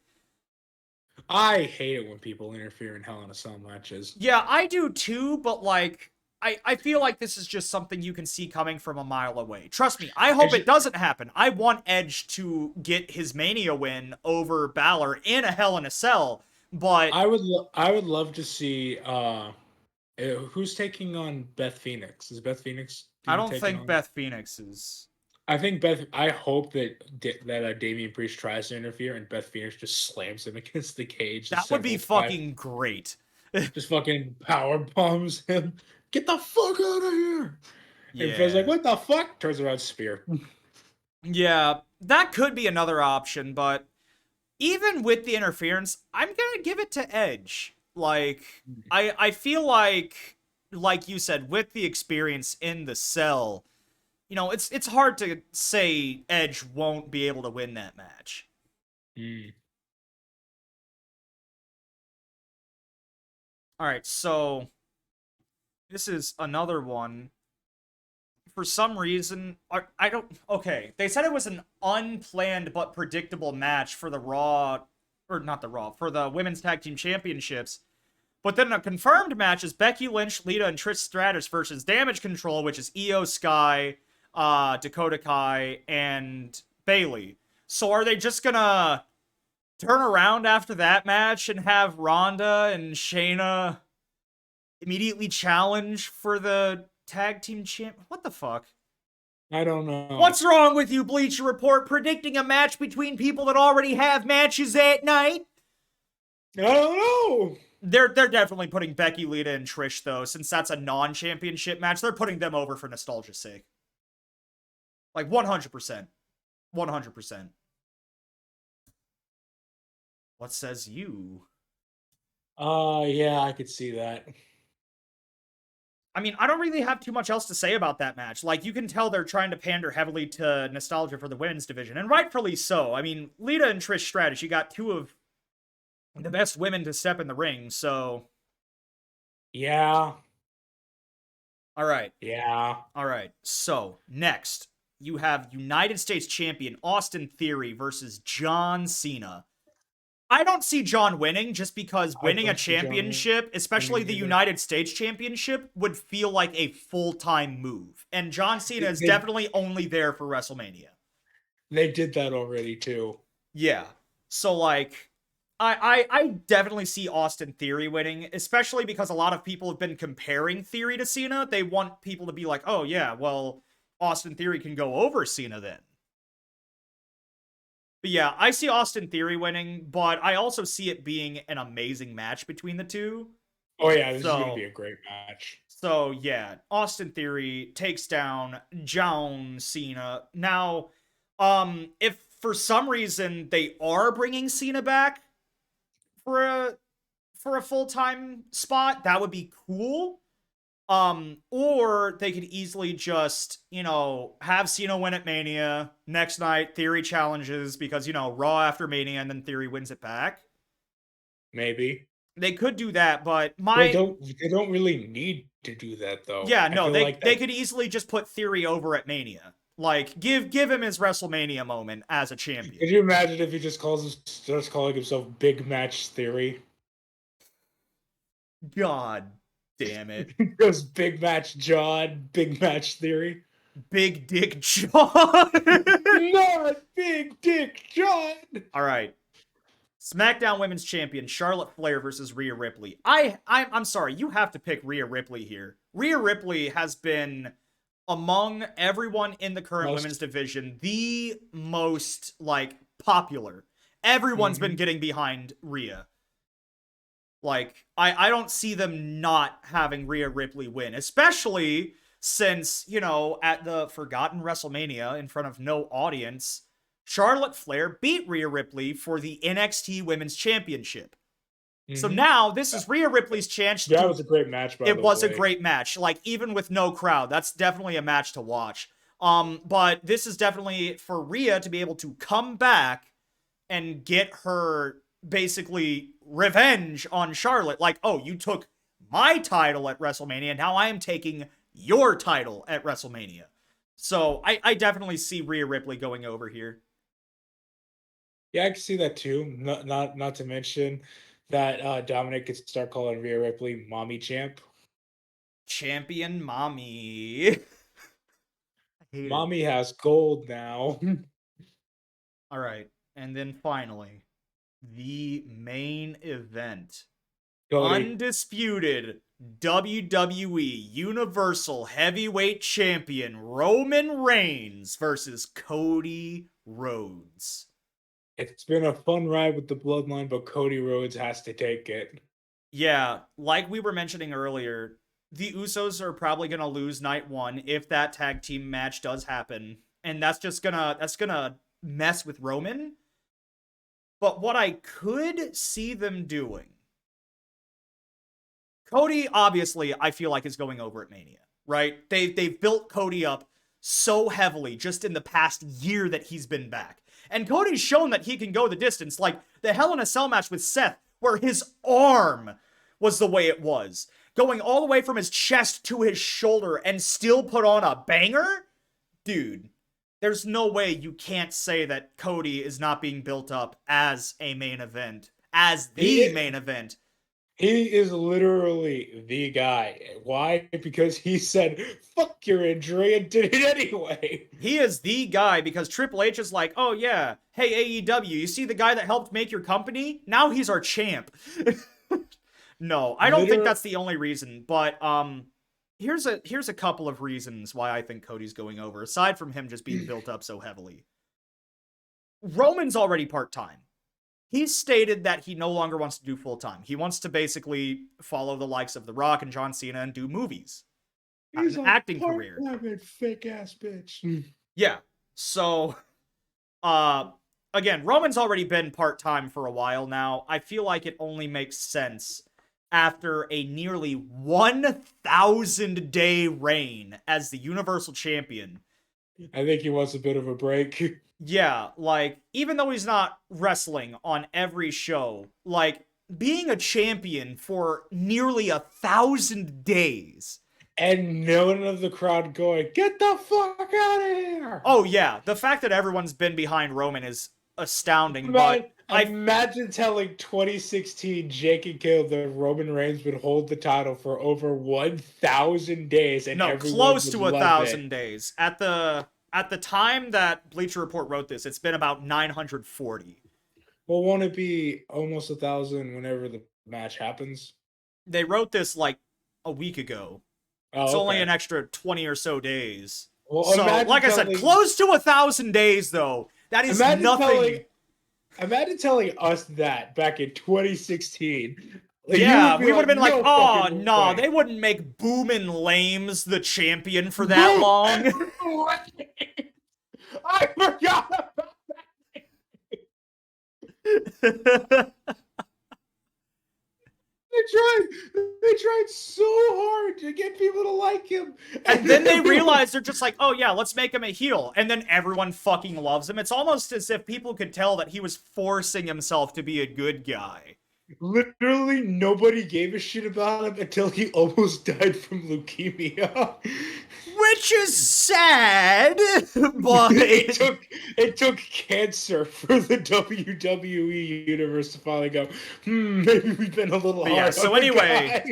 I hate it when people interfere in Hell in a Cell matches. Yeah, I do too, but like I feel like this is just something you can see coming from a mile away. Trust me, I hope It's it doesn't happen. I want Edge to get his Mania win over Balor in a Hell in a Cell, but I would love to see who's taking on Beth Phoenix. Is Beth Phoenix I being don't taken think on? Beth Phoenix is. I think Beth. I hope that Damian Priest tries to interfere and Beth Phoenix just slams him against the cage That would be several times. fucking great. Just fucking power bombs him. Get the fuck out of here! And Finn's like, Yeah. "What the fuck?" Turns around, spear. Yeah, that could be another option, but even with the interference, I'm gonna give it to Edge. Like, I feel like you said, with the experience in the cell, it's hard to say Edge won't be able to win that match. Mm. All right, so this is another one. For some reason, I don't. Okay, they said it was an unplanned but predictable match for the Raw, or not the Raw, for the Women's Tag Team Championships. But then a confirmed match is Becky Lynch, Lita, and Trish Stratus versus Damage Control, which is Io Sky, Dakota Kai, and Bailey. So are they just gonna turn around after that match and have Ronda and Shayna immediately challenge for the tag team champ? What the fuck? I don't know. What's wrong with you, Bleacher Report, predicting a match between people that already have matches at night? I don't know. They're definitely putting Becky, Lita, and Trish, though, since that's a non-championship match. They're putting them over for nostalgia's sake. Like 100%. 100%. What says you? Yeah, I could see that. I mean, I don't really have too much else to say about that match. Like, you can tell they're trying to pander heavily to nostalgia for the women's division, and rightfully so. I mean, Lita and Trish Stratus, you got two of the best women to step in the ring, so. Yeah. All right. Yeah. All right. So, next, you have United States Champion Austin Theory versus John Cena. I don't see John winning just because I winning a don't see John championship, especially winning the either. United States Championship, would feel like a full-time move. And John Cena is They- definitely only there for WrestleMania. They did that already too. Yeah. So like I definitely see Austin Theory winning, especially because a lot of people have been comparing Theory to Cena. They want people to be like, "Oh yeah, well, Austin Theory can go over Cena then." But yeah, I see Austin Theory winning, but I also see it being an amazing match between the two. Oh yeah, this is gonna be So a great match. so yeah, Austin Theory takes down John Cena. Now, if for some reason they are bringing Cena back for a full-time spot, that would be cool. Or they could easily just, have Cena win at Mania. Next night, Theory challenges because, Raw after Mania, and then Theory wins it back. Maybe. They could do that, but They don't really need to do that though. yeah, I no, feel they like they that could easily just put Theory over at Mania. Like, give him his WrestleMania moment as a champion. could you imagine if he just starts calling himself Big Match Theory? God damn it. Goes Big Match John, Big Match Theory. Big Dick John. Not Big Dick John. All right. SmackDown Women's Champion Charlotte Flair versus Rhea Ripley. I'm sorry, you have to pick Rhea Ripley here. Rhea Ripley has been among everyone in the current women's division the most like popular. Everyone's been getting behind Rhea. Like I don't see them not having Rhea Ripley win, especially since, at the forgotten WrestleMania in front of no audience, Charlotte Flair beat Rhea Ripley for the NXT Women's Championship. So now this is Rhea Ripley's chance. That was a great match, by the way. It was a great match. Like, even with no crowd, that's definitely a match to watch. But this is definitely for Rhea to be able to come back and get her basically revenge on Charlotte. Like, oh, you took my title at WrestleMania, now I am taking your title at WrestleMania. So I definitely see Rhea Ripley going over here. Yeah, I can see that too. Not to mention that Dominic could start calling Rhea Ripley Mommy Champ. Champion Mommy. I hate Mommy has gold now. All right. And then finally, the main event. Cody. Undisputed WWE Universal Heavyweight Champion Roman Reigns versus Cody Rhodes. It's been a fun ride with the Bloodline, but Cody Rhodes has to take it. Yeah, like we were mentioning earlier, the Usos are probably going to lose night one if that tag team match does happen. And that's gonna mess with Roman. But what I could see them doing, Cody, obviously, I feel like is going over at Mania, right? They've built Cody up so heavily just in the past year that he's been back. And Cody's shown that he can go the distance, like the Hell in a Cell match with Seth, where his arm was the way it was, going all the way from his chest to his shoulder and still put on a banger? Dude, there's no way you can't say that Cody is not being built up as a main event, as the main event. He is literally the guy. Why? Because he said, fuck your injury and did it anyway. He is the guy because Triple H is like, oh yeah, hey AEW, you see the guy that helped make your company? Now he's our champ. No, I don't think that's the only reason, but here's a couple of reasons why I think Cody's going over, aside from him just being built up so heavily. Roman's already part-time. He's stated that he no longer wants to do full-time. He wants to basically follow the likes of The Rock and John Cena and do movies. He's an acting career. Fake ass bitch. Yeah. So, again, Roman's already been part-time for a while now. I feel like it only makes sense after a nearly 1,000-day reign as the Universal Champion. I think he wants a bit of a break. Yeah, like, even though he's not wrestling on every show, like, being a champion for nearly 1,000 days. And none of the crowd going, get the fuck out of here! Oh, yeah, the fact that everyone's been behind Roman is astounding, but imagine telling 2016 Jake and Caleb that Roman Reigns would hold the title for over 1,000 days. And no, close to 1,000 days. At the time that Bleacher Report wrote this, it's been about 940. Well, won't it be almost 1,000 whenever the match happens? They wrote this like a week ago. Oh, it's only an extra 20 or so days. Well, so, like I said, close to 1,000 days, though. That is nothing. Imagine telling us that back in 2016. Like, yeah, we would have been like, oh, no, they wouldn't make Boomin' Lames the champion for that long. I forgot about that. They tried so hard to get people to like him. And then they realized they're just like, oh yeah, let's make him a heel. And then everyone fucking loves him. It's almost as if people could tell that he was forcing himself to be a good guy. Literally nobody gave a shit about him until he almost died from leukemia. Which is sad, but it took cancer for the WWE universe to finally go, maybe we've been a little hard. Yeah, so anyway,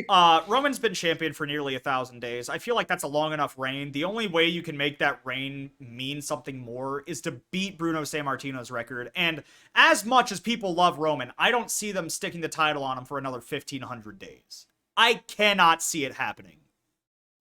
Roman's been champion for nearly 1,000 days. I feel like that's a long enough reign. The only way you can make that reign mean something more is to beat Bruno Sammartino's record. And as much as people love Roman, I don't see them sticking the title on him for another 1,500 days. I cannot see it happening.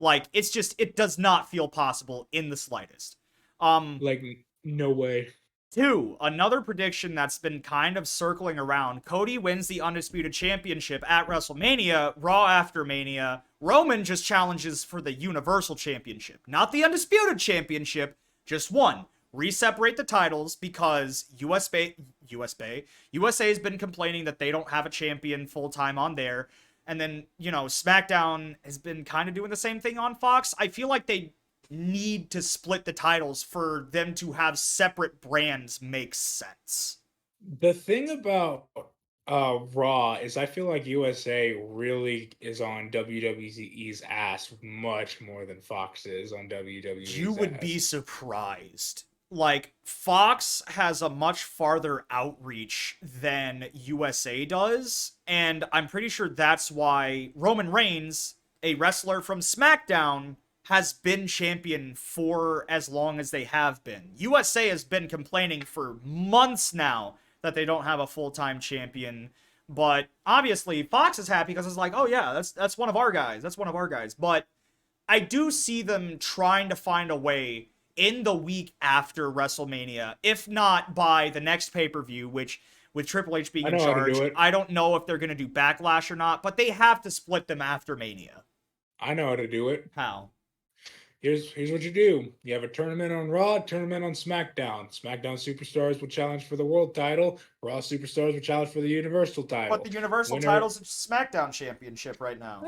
Like, it's just, it does not feel possible in the slightest. Like, no way. 2, another prediction that's been kind of circling around. Cody wins the Undisputed Championship at WrestleMania, Raw after Mania. Roman just challenges for the Universal Championship. Not the Undisputed Championship, just one. Reseparate the titles because USA has been complaining that they don't have a champion full-time on there. And then, you know, SmackDown has been kind of doing the same thing on Fox. I feel like they need to split the titles for them to have separate brands makes sense. The thing about Raw is I feel like USA really is on WWE's ass much more than Fox is on WWE's You would be surprised. Like, Fox has a much farther outreach than USA does, and I'm pretty sure that's why Roman Reigns, a wrestler from SmackDown, has been champion for as long as they have been. USA has been complaining for months now that they don't have a full-time champion, but obviously Fox is happy because it's like, oh yeah, that's one of our guys, that's one of our guys. But I do see them trying to find a way in the week after WrestleMania, if not by the next pay-per-view, which with Triple H being in charge, I don't know if they're going to do Backlash or not, but they have to split them after Mania. I know how to do it. How? Here's what you do. You have a tournament on Raw, tournament on SmackDown. SmackDown superstars will challenge for the world title. Raw superstars will challenge for the Universal title. But the Universal title's a SmackDown championship right now.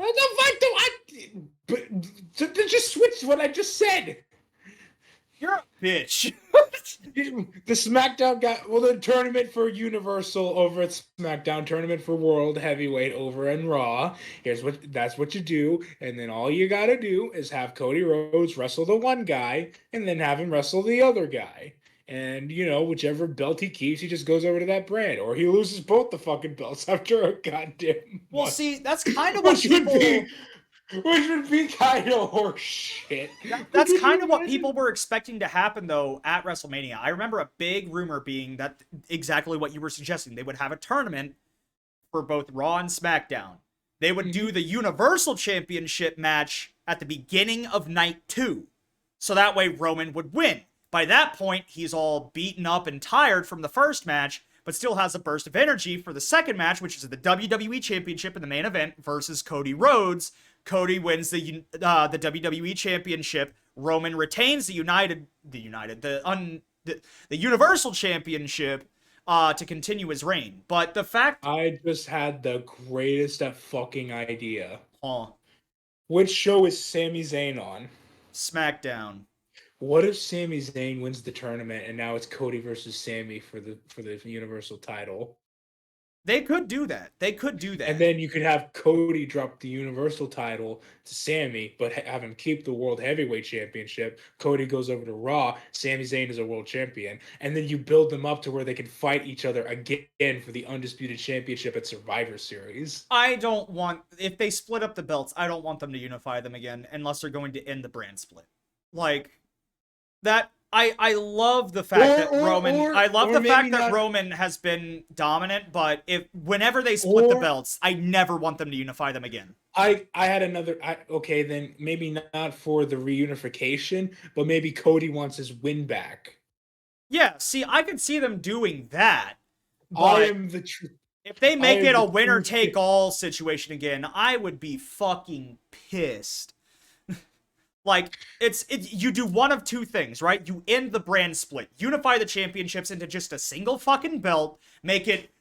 But just switch what I just said. You're a bitch. The SmackDown got the tournament for Universal over at SmackDown, tournament for World Heavyweight over in Raw. That's what you do, and then all you gotta do is have Cody Rhodes wrestle the one guy, and then have him wrestle the other guy. And whichever belt he keeps, he just goes over to that brand, or he loses both the fucking belts after a goddamn Well, month. see, that's kind of what Which would people. be, which would be kind of horse shit. That's Could kind you of what imagine? people were expecting to happen, though, at WrestleMania. I remember a big rumor being that exactly what you were suggesting. They would have a tournament for both Raw and SmackDown. They would do the Universal Championship match at the beginning of night 2. So that way Roman would win. By that point, he's all beaten up and tired from the first match, but still has a burst of energy for the second match, which is the WWE Championship in the main event versus Cody Rhodes. Cody wins the WWE Championship. Roman retains the Universal Championship to continue his reign. But the fact, I just had the greatest fucking idea. huh, Which show is Sami Zayn on? SmackDown. What if Sami Zayn wins the tournament and now it's Cody versus Sami for the Universal title? They could do that. They could do that. And then you could have Cody drop the Universal title to Sami, but have him keep the World Heavyweight Championship. Cody goes over to Raw. Sami Zayn is a world champion. And then you build them up to where they can fight each other again for the Undisputed Championship at Survivor Series. I don't want, if they split up the belts, I don't want them to unify them again unless they're going to end the brand split. Like, that, I love the fact that Roman has been dominant, but whenever they split the belts, I never want them to unify them again. I had another. Okay, then maybe not for the reunification, but maybe Cody wants his win back. Yeah, see, I could see them doing that. I am the truth. If they make it a winner take all situation again, I would be fucking pissed. Like, you do one of two things, right? You end the brand split, unify the championships into just a single fucking belt, make it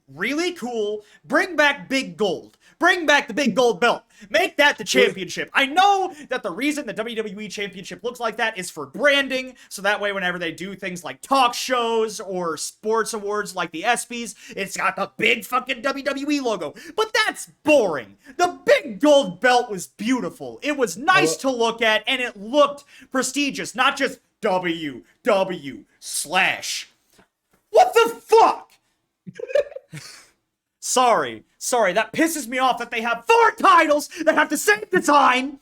really cool, bring back Big Gold. Bring back the big gold belt. Make that the championship. I know that the reason the WWE Championship looks like that is for branding, so that way whenever they do things like talk shows or sports awards like the ESPYs, it's got the big fucking WWE logo. But that's boring. The big gold belt was beautiful. It was nice to look at, and it looked prestigious, not just WW/. What the fuck? Sorry, that pisses me off that they have 4 titles that have the same design.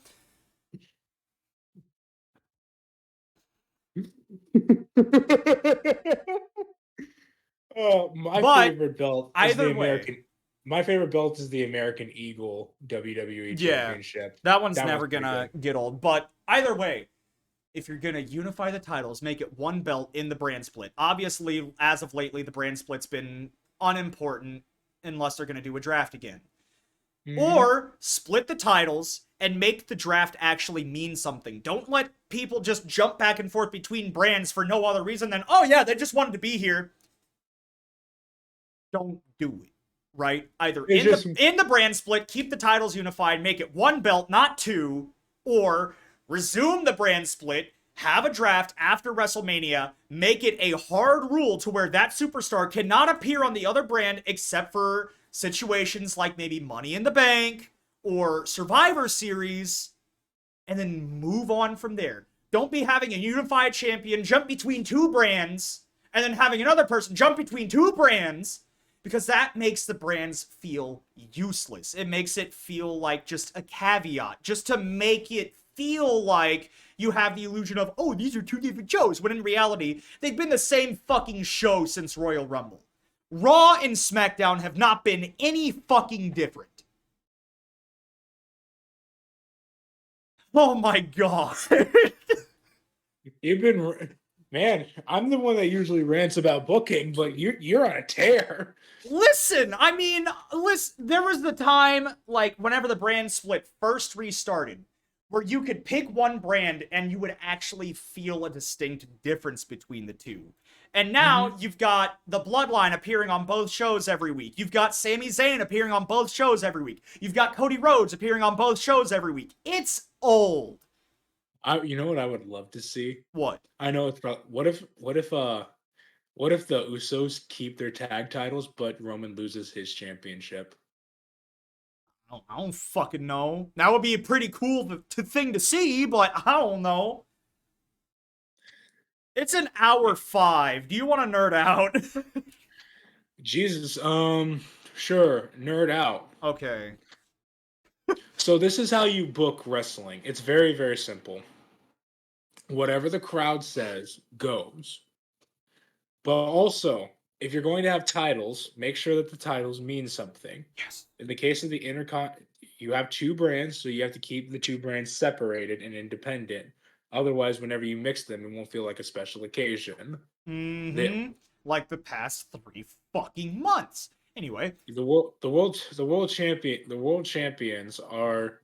Favorite belt is either the way, American. My favorite belt is the American Eagle WWE Championship. That one's never gonna get old. But either way, if you're gonna unify the titles, make it one belt in the brand split. Obviously, as of lately, the brand split's been unimportant unless they're going to do a draft again. Mm-hmm. Or split the titles and make the draft actually mean something. Don't let people just jump back and forth between brands for no other reason than, oh yeah, they just wanted to be here. Don't do it, right? Either in the brand split, keep the titles unified, make it one belt, not 2, or resume the brand split, have a draft after WrestleMania, make it a hard rule to where that superstar cannot appear on the other brand except for situations like maybe Money in the Bank or Survivor Series, and then move on from there. Don't be having a unified champion jump between 2 brands and then having another person jump between 2 brands, because that makes the brands feel useless. It makes it feel like just a caveat, just to make it feel like you have the illusion of, oh, these are 2 different shows, when in reality, they've been the same fucking show since Royal Rumble. Raw and SmackDown have not been any fucking different. Oh my god. Man, I'm the one that usually rants about booking, but you're on a tear. Listen, there was the time, like, whenever the brand split first restarted, where you could pick one brand and you would actually feel a distinct difference between the two. And now you've got the Bloodline appearing on both shows every week. You've got Sami Zayn appearing on both shows every week. You've got Cody Rhodes appearing on both shows every week. It's old. You know what I would love to see? What? I know it's probably what if the Usos keep their tag titles, but Roman loses his championship? I don't fucking know. That would be a pretty cool thing to see, but I don't know. It's an hour 5. Do you want to nerd out? Jesus, sure, nerd out. Okay. So this is how you book wrestling. It's very, very simple. Whatever the crowd says goes. But also, if you're going to have titles, make sure that the titles mean something. Yes. In the case of the intercon, you have two brands, so you have to keep the two brands separated and independent. Otherwise, whenever you mix them, it won't feel like a special occasion. The Mm-hmm. Like the past 3 fucking months. Anyway. the world champions are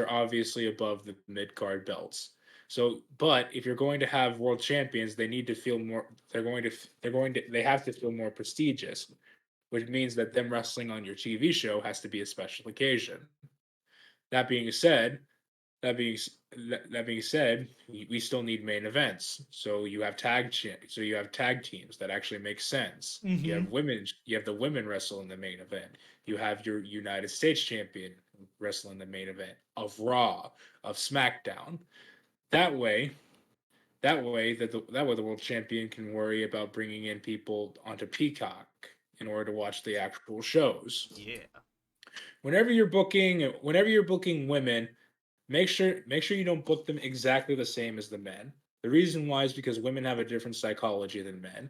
obviously above the mid card belts. So, but if you're going to have world champions, they need to feel more. They have to feel more prestigious, which means that them wrestling on your TV show has to be a special occasion. That being said, that being said, we still need main events. So you have tag teams that actually make sense. Mm-hmm. You have the women wrestle in the main event. You have your United States champion wrestle in the main event of Raw, of SmackDown. That way, that way the world champion can worry about bringing in people onto Peacock in order to watch the actual shows. Yeah. Whenever you're booking women, make sure you don't book them exactly the same as the men. The reason why is because women have a different psychology than men.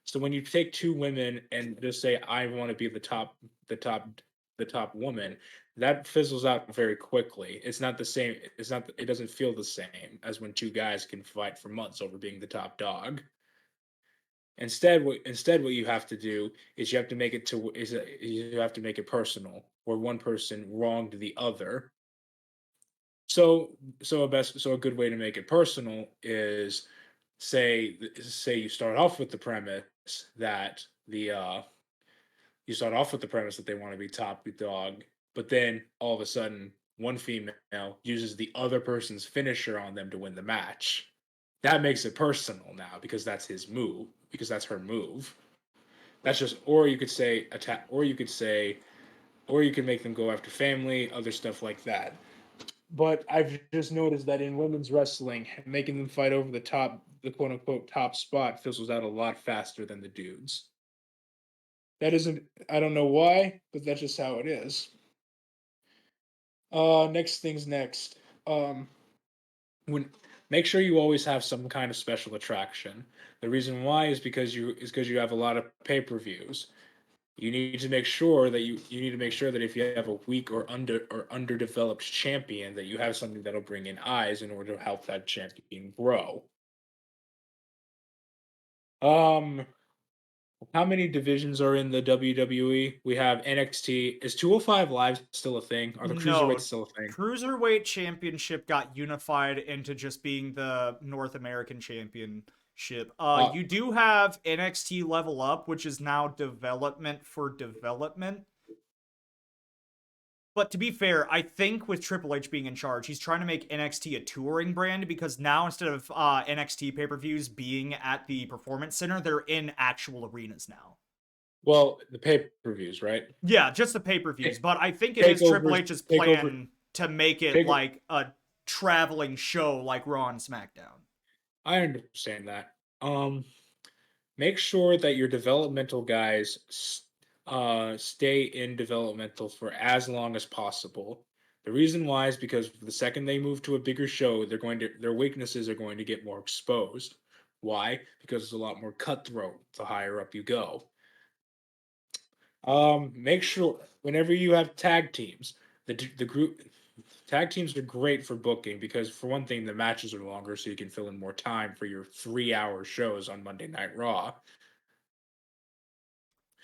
So when you take two women and just say I want to be the top the top woman, that fizzles out very quickly. It's not the same. It doesn't feel the same as when two guys can fight for months over being the top dog. Instead, what you have to do is you have to make it personal, where one person wronged the other. So a good way to make it personal is say you start off with the premise that they want to be top dog, but then all of a sudden one female uses the other person's finisher on them to win the match. That makes it personal now because that's his move, because that's her move. That's just or you could say attack or you can make them go after family, other stuff like that. But I've just noticed that in women's wrestling, making them fight over the quote unquote top spot fizzles out a lot faster than the dudes. That isn't, I don't know why, but that's just how it is. Next things next. Um, when Make sure you always have some kind of special attraction. The reason why is because you have a lot of pay per views. You need to make sure that if you have a weak or underdeveloped champion, that you have something that'll bring in eyes in order to help that champion grow. Um, how many divisions are in the WWE? We have NXT. Is 205 Live still a thing? Are the cruiserweights No. still a thing? Cruiserweight Championship got unified into just being the North American Championship. Uh, You do have NXT Level Up, which is now development for development. But to be fair, I think with Triple H being in charge, he's trying to make NXT a touring brand because now instead of NXT pay per views being at the Performance Center, they're in actual arenas now. well, the pay per views, right? Yeah, just the pay per views. Ta- But I think it is Triple Takeovers, H's takeover, plan to make it take. like a traveling show like Raw and SmackDown. I understand that. Make sure that your developmental guys stay in developmental for as long as possible. The reason why is because the second they move to a bigger show, their weaknesses are going to get more exposed. Why? Because it's a lot more cutthroat the higher up you go. Make sure whenever you have tag teams, the group tag teams are great for booking because for one thing, the matches are longer, so you can fill in more time for your 3 hour shows on Monday Night Raw.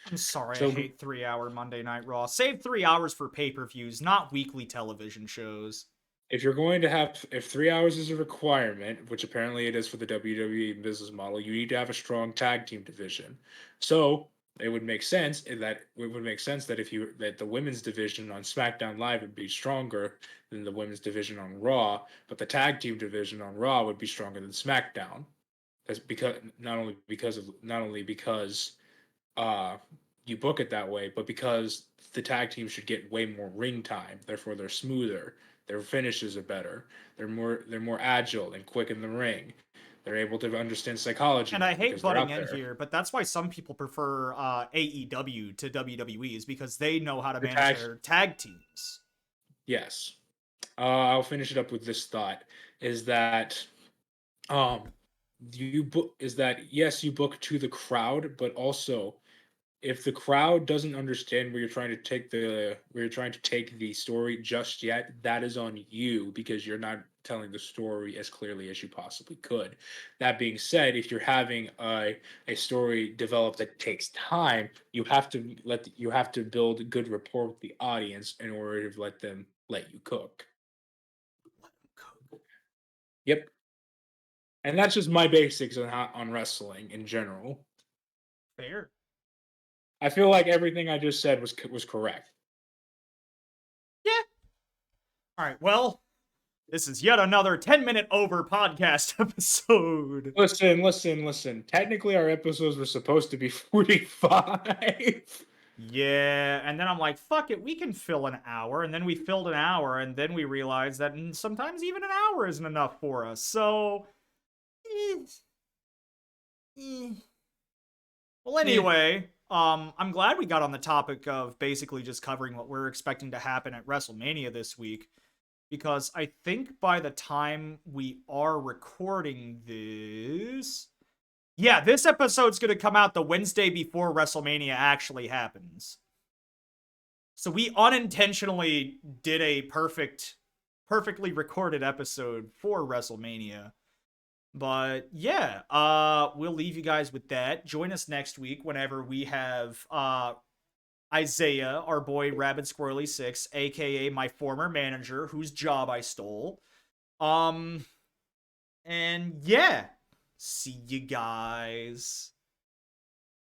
I'm sorry, I So hate 3 hour Monday Night Raw. Save 3 hours for pay per views, not weekly television shows. if 3 hours is a requirement, which apparently it is for the WWE business model, you need to have a strong tag team division. So it would make sense that if you that the women's division on SmackDown Live would be stronger than the women's division on Raw, but the tag team division on Raw would be stronger than SmackDown. That's because not only because uh you book it that way, but because the tag team should get way more ring time. Therefore, they're smoother. Their finishes are better. They're more agile and quick in the ring. They're able to understand psychology And I more hate because they're butting out in there. here, but that's why some people prefer AEW to WWE is because they know how to The manage tag, their tag teams. yes. I'll finish it up with this thought: is that um, you book is that yes, you book to the crowd, but also if the crowd doesn't understand where you're trying to take the story just yet, that is on you because you're not telling the story as clearly as you possibly could. That being said, if you're having a story develop that takes time, you have to build good rapport with the audience in order to let them let you cook. Yep. And that's just my basics on wrestling in general. Fair. I feel like everything I just said was correct. Yeah. All right. Well, this is yet another 10-minute over podcast episode. Listen. Technically, our episodes were supposed to be 45. Yeah, and then I'm like, fuck it, we can fill an hour. And then we filled an hour, and then we realized that sometimes even an hour isn't enough for us. So, eh, eh. Well, Eh, anyway, I'm glad we got on the topic of basically just covering what we're expecting to happen at WrestleMania this week. Because I think by the time we are recording this, yeah, this episode's gonna come out the Wednesday before WrestleMania actually happens. So we unintentionally did a perfectly recorded episode for WrestleMania. But yeah, we'll leave you guys with that. Join us next week whenever we have Isaiah, our boy Rabbit Squirrely 6, aka my former manager, whose job I stole. Um and yeah, see you guys.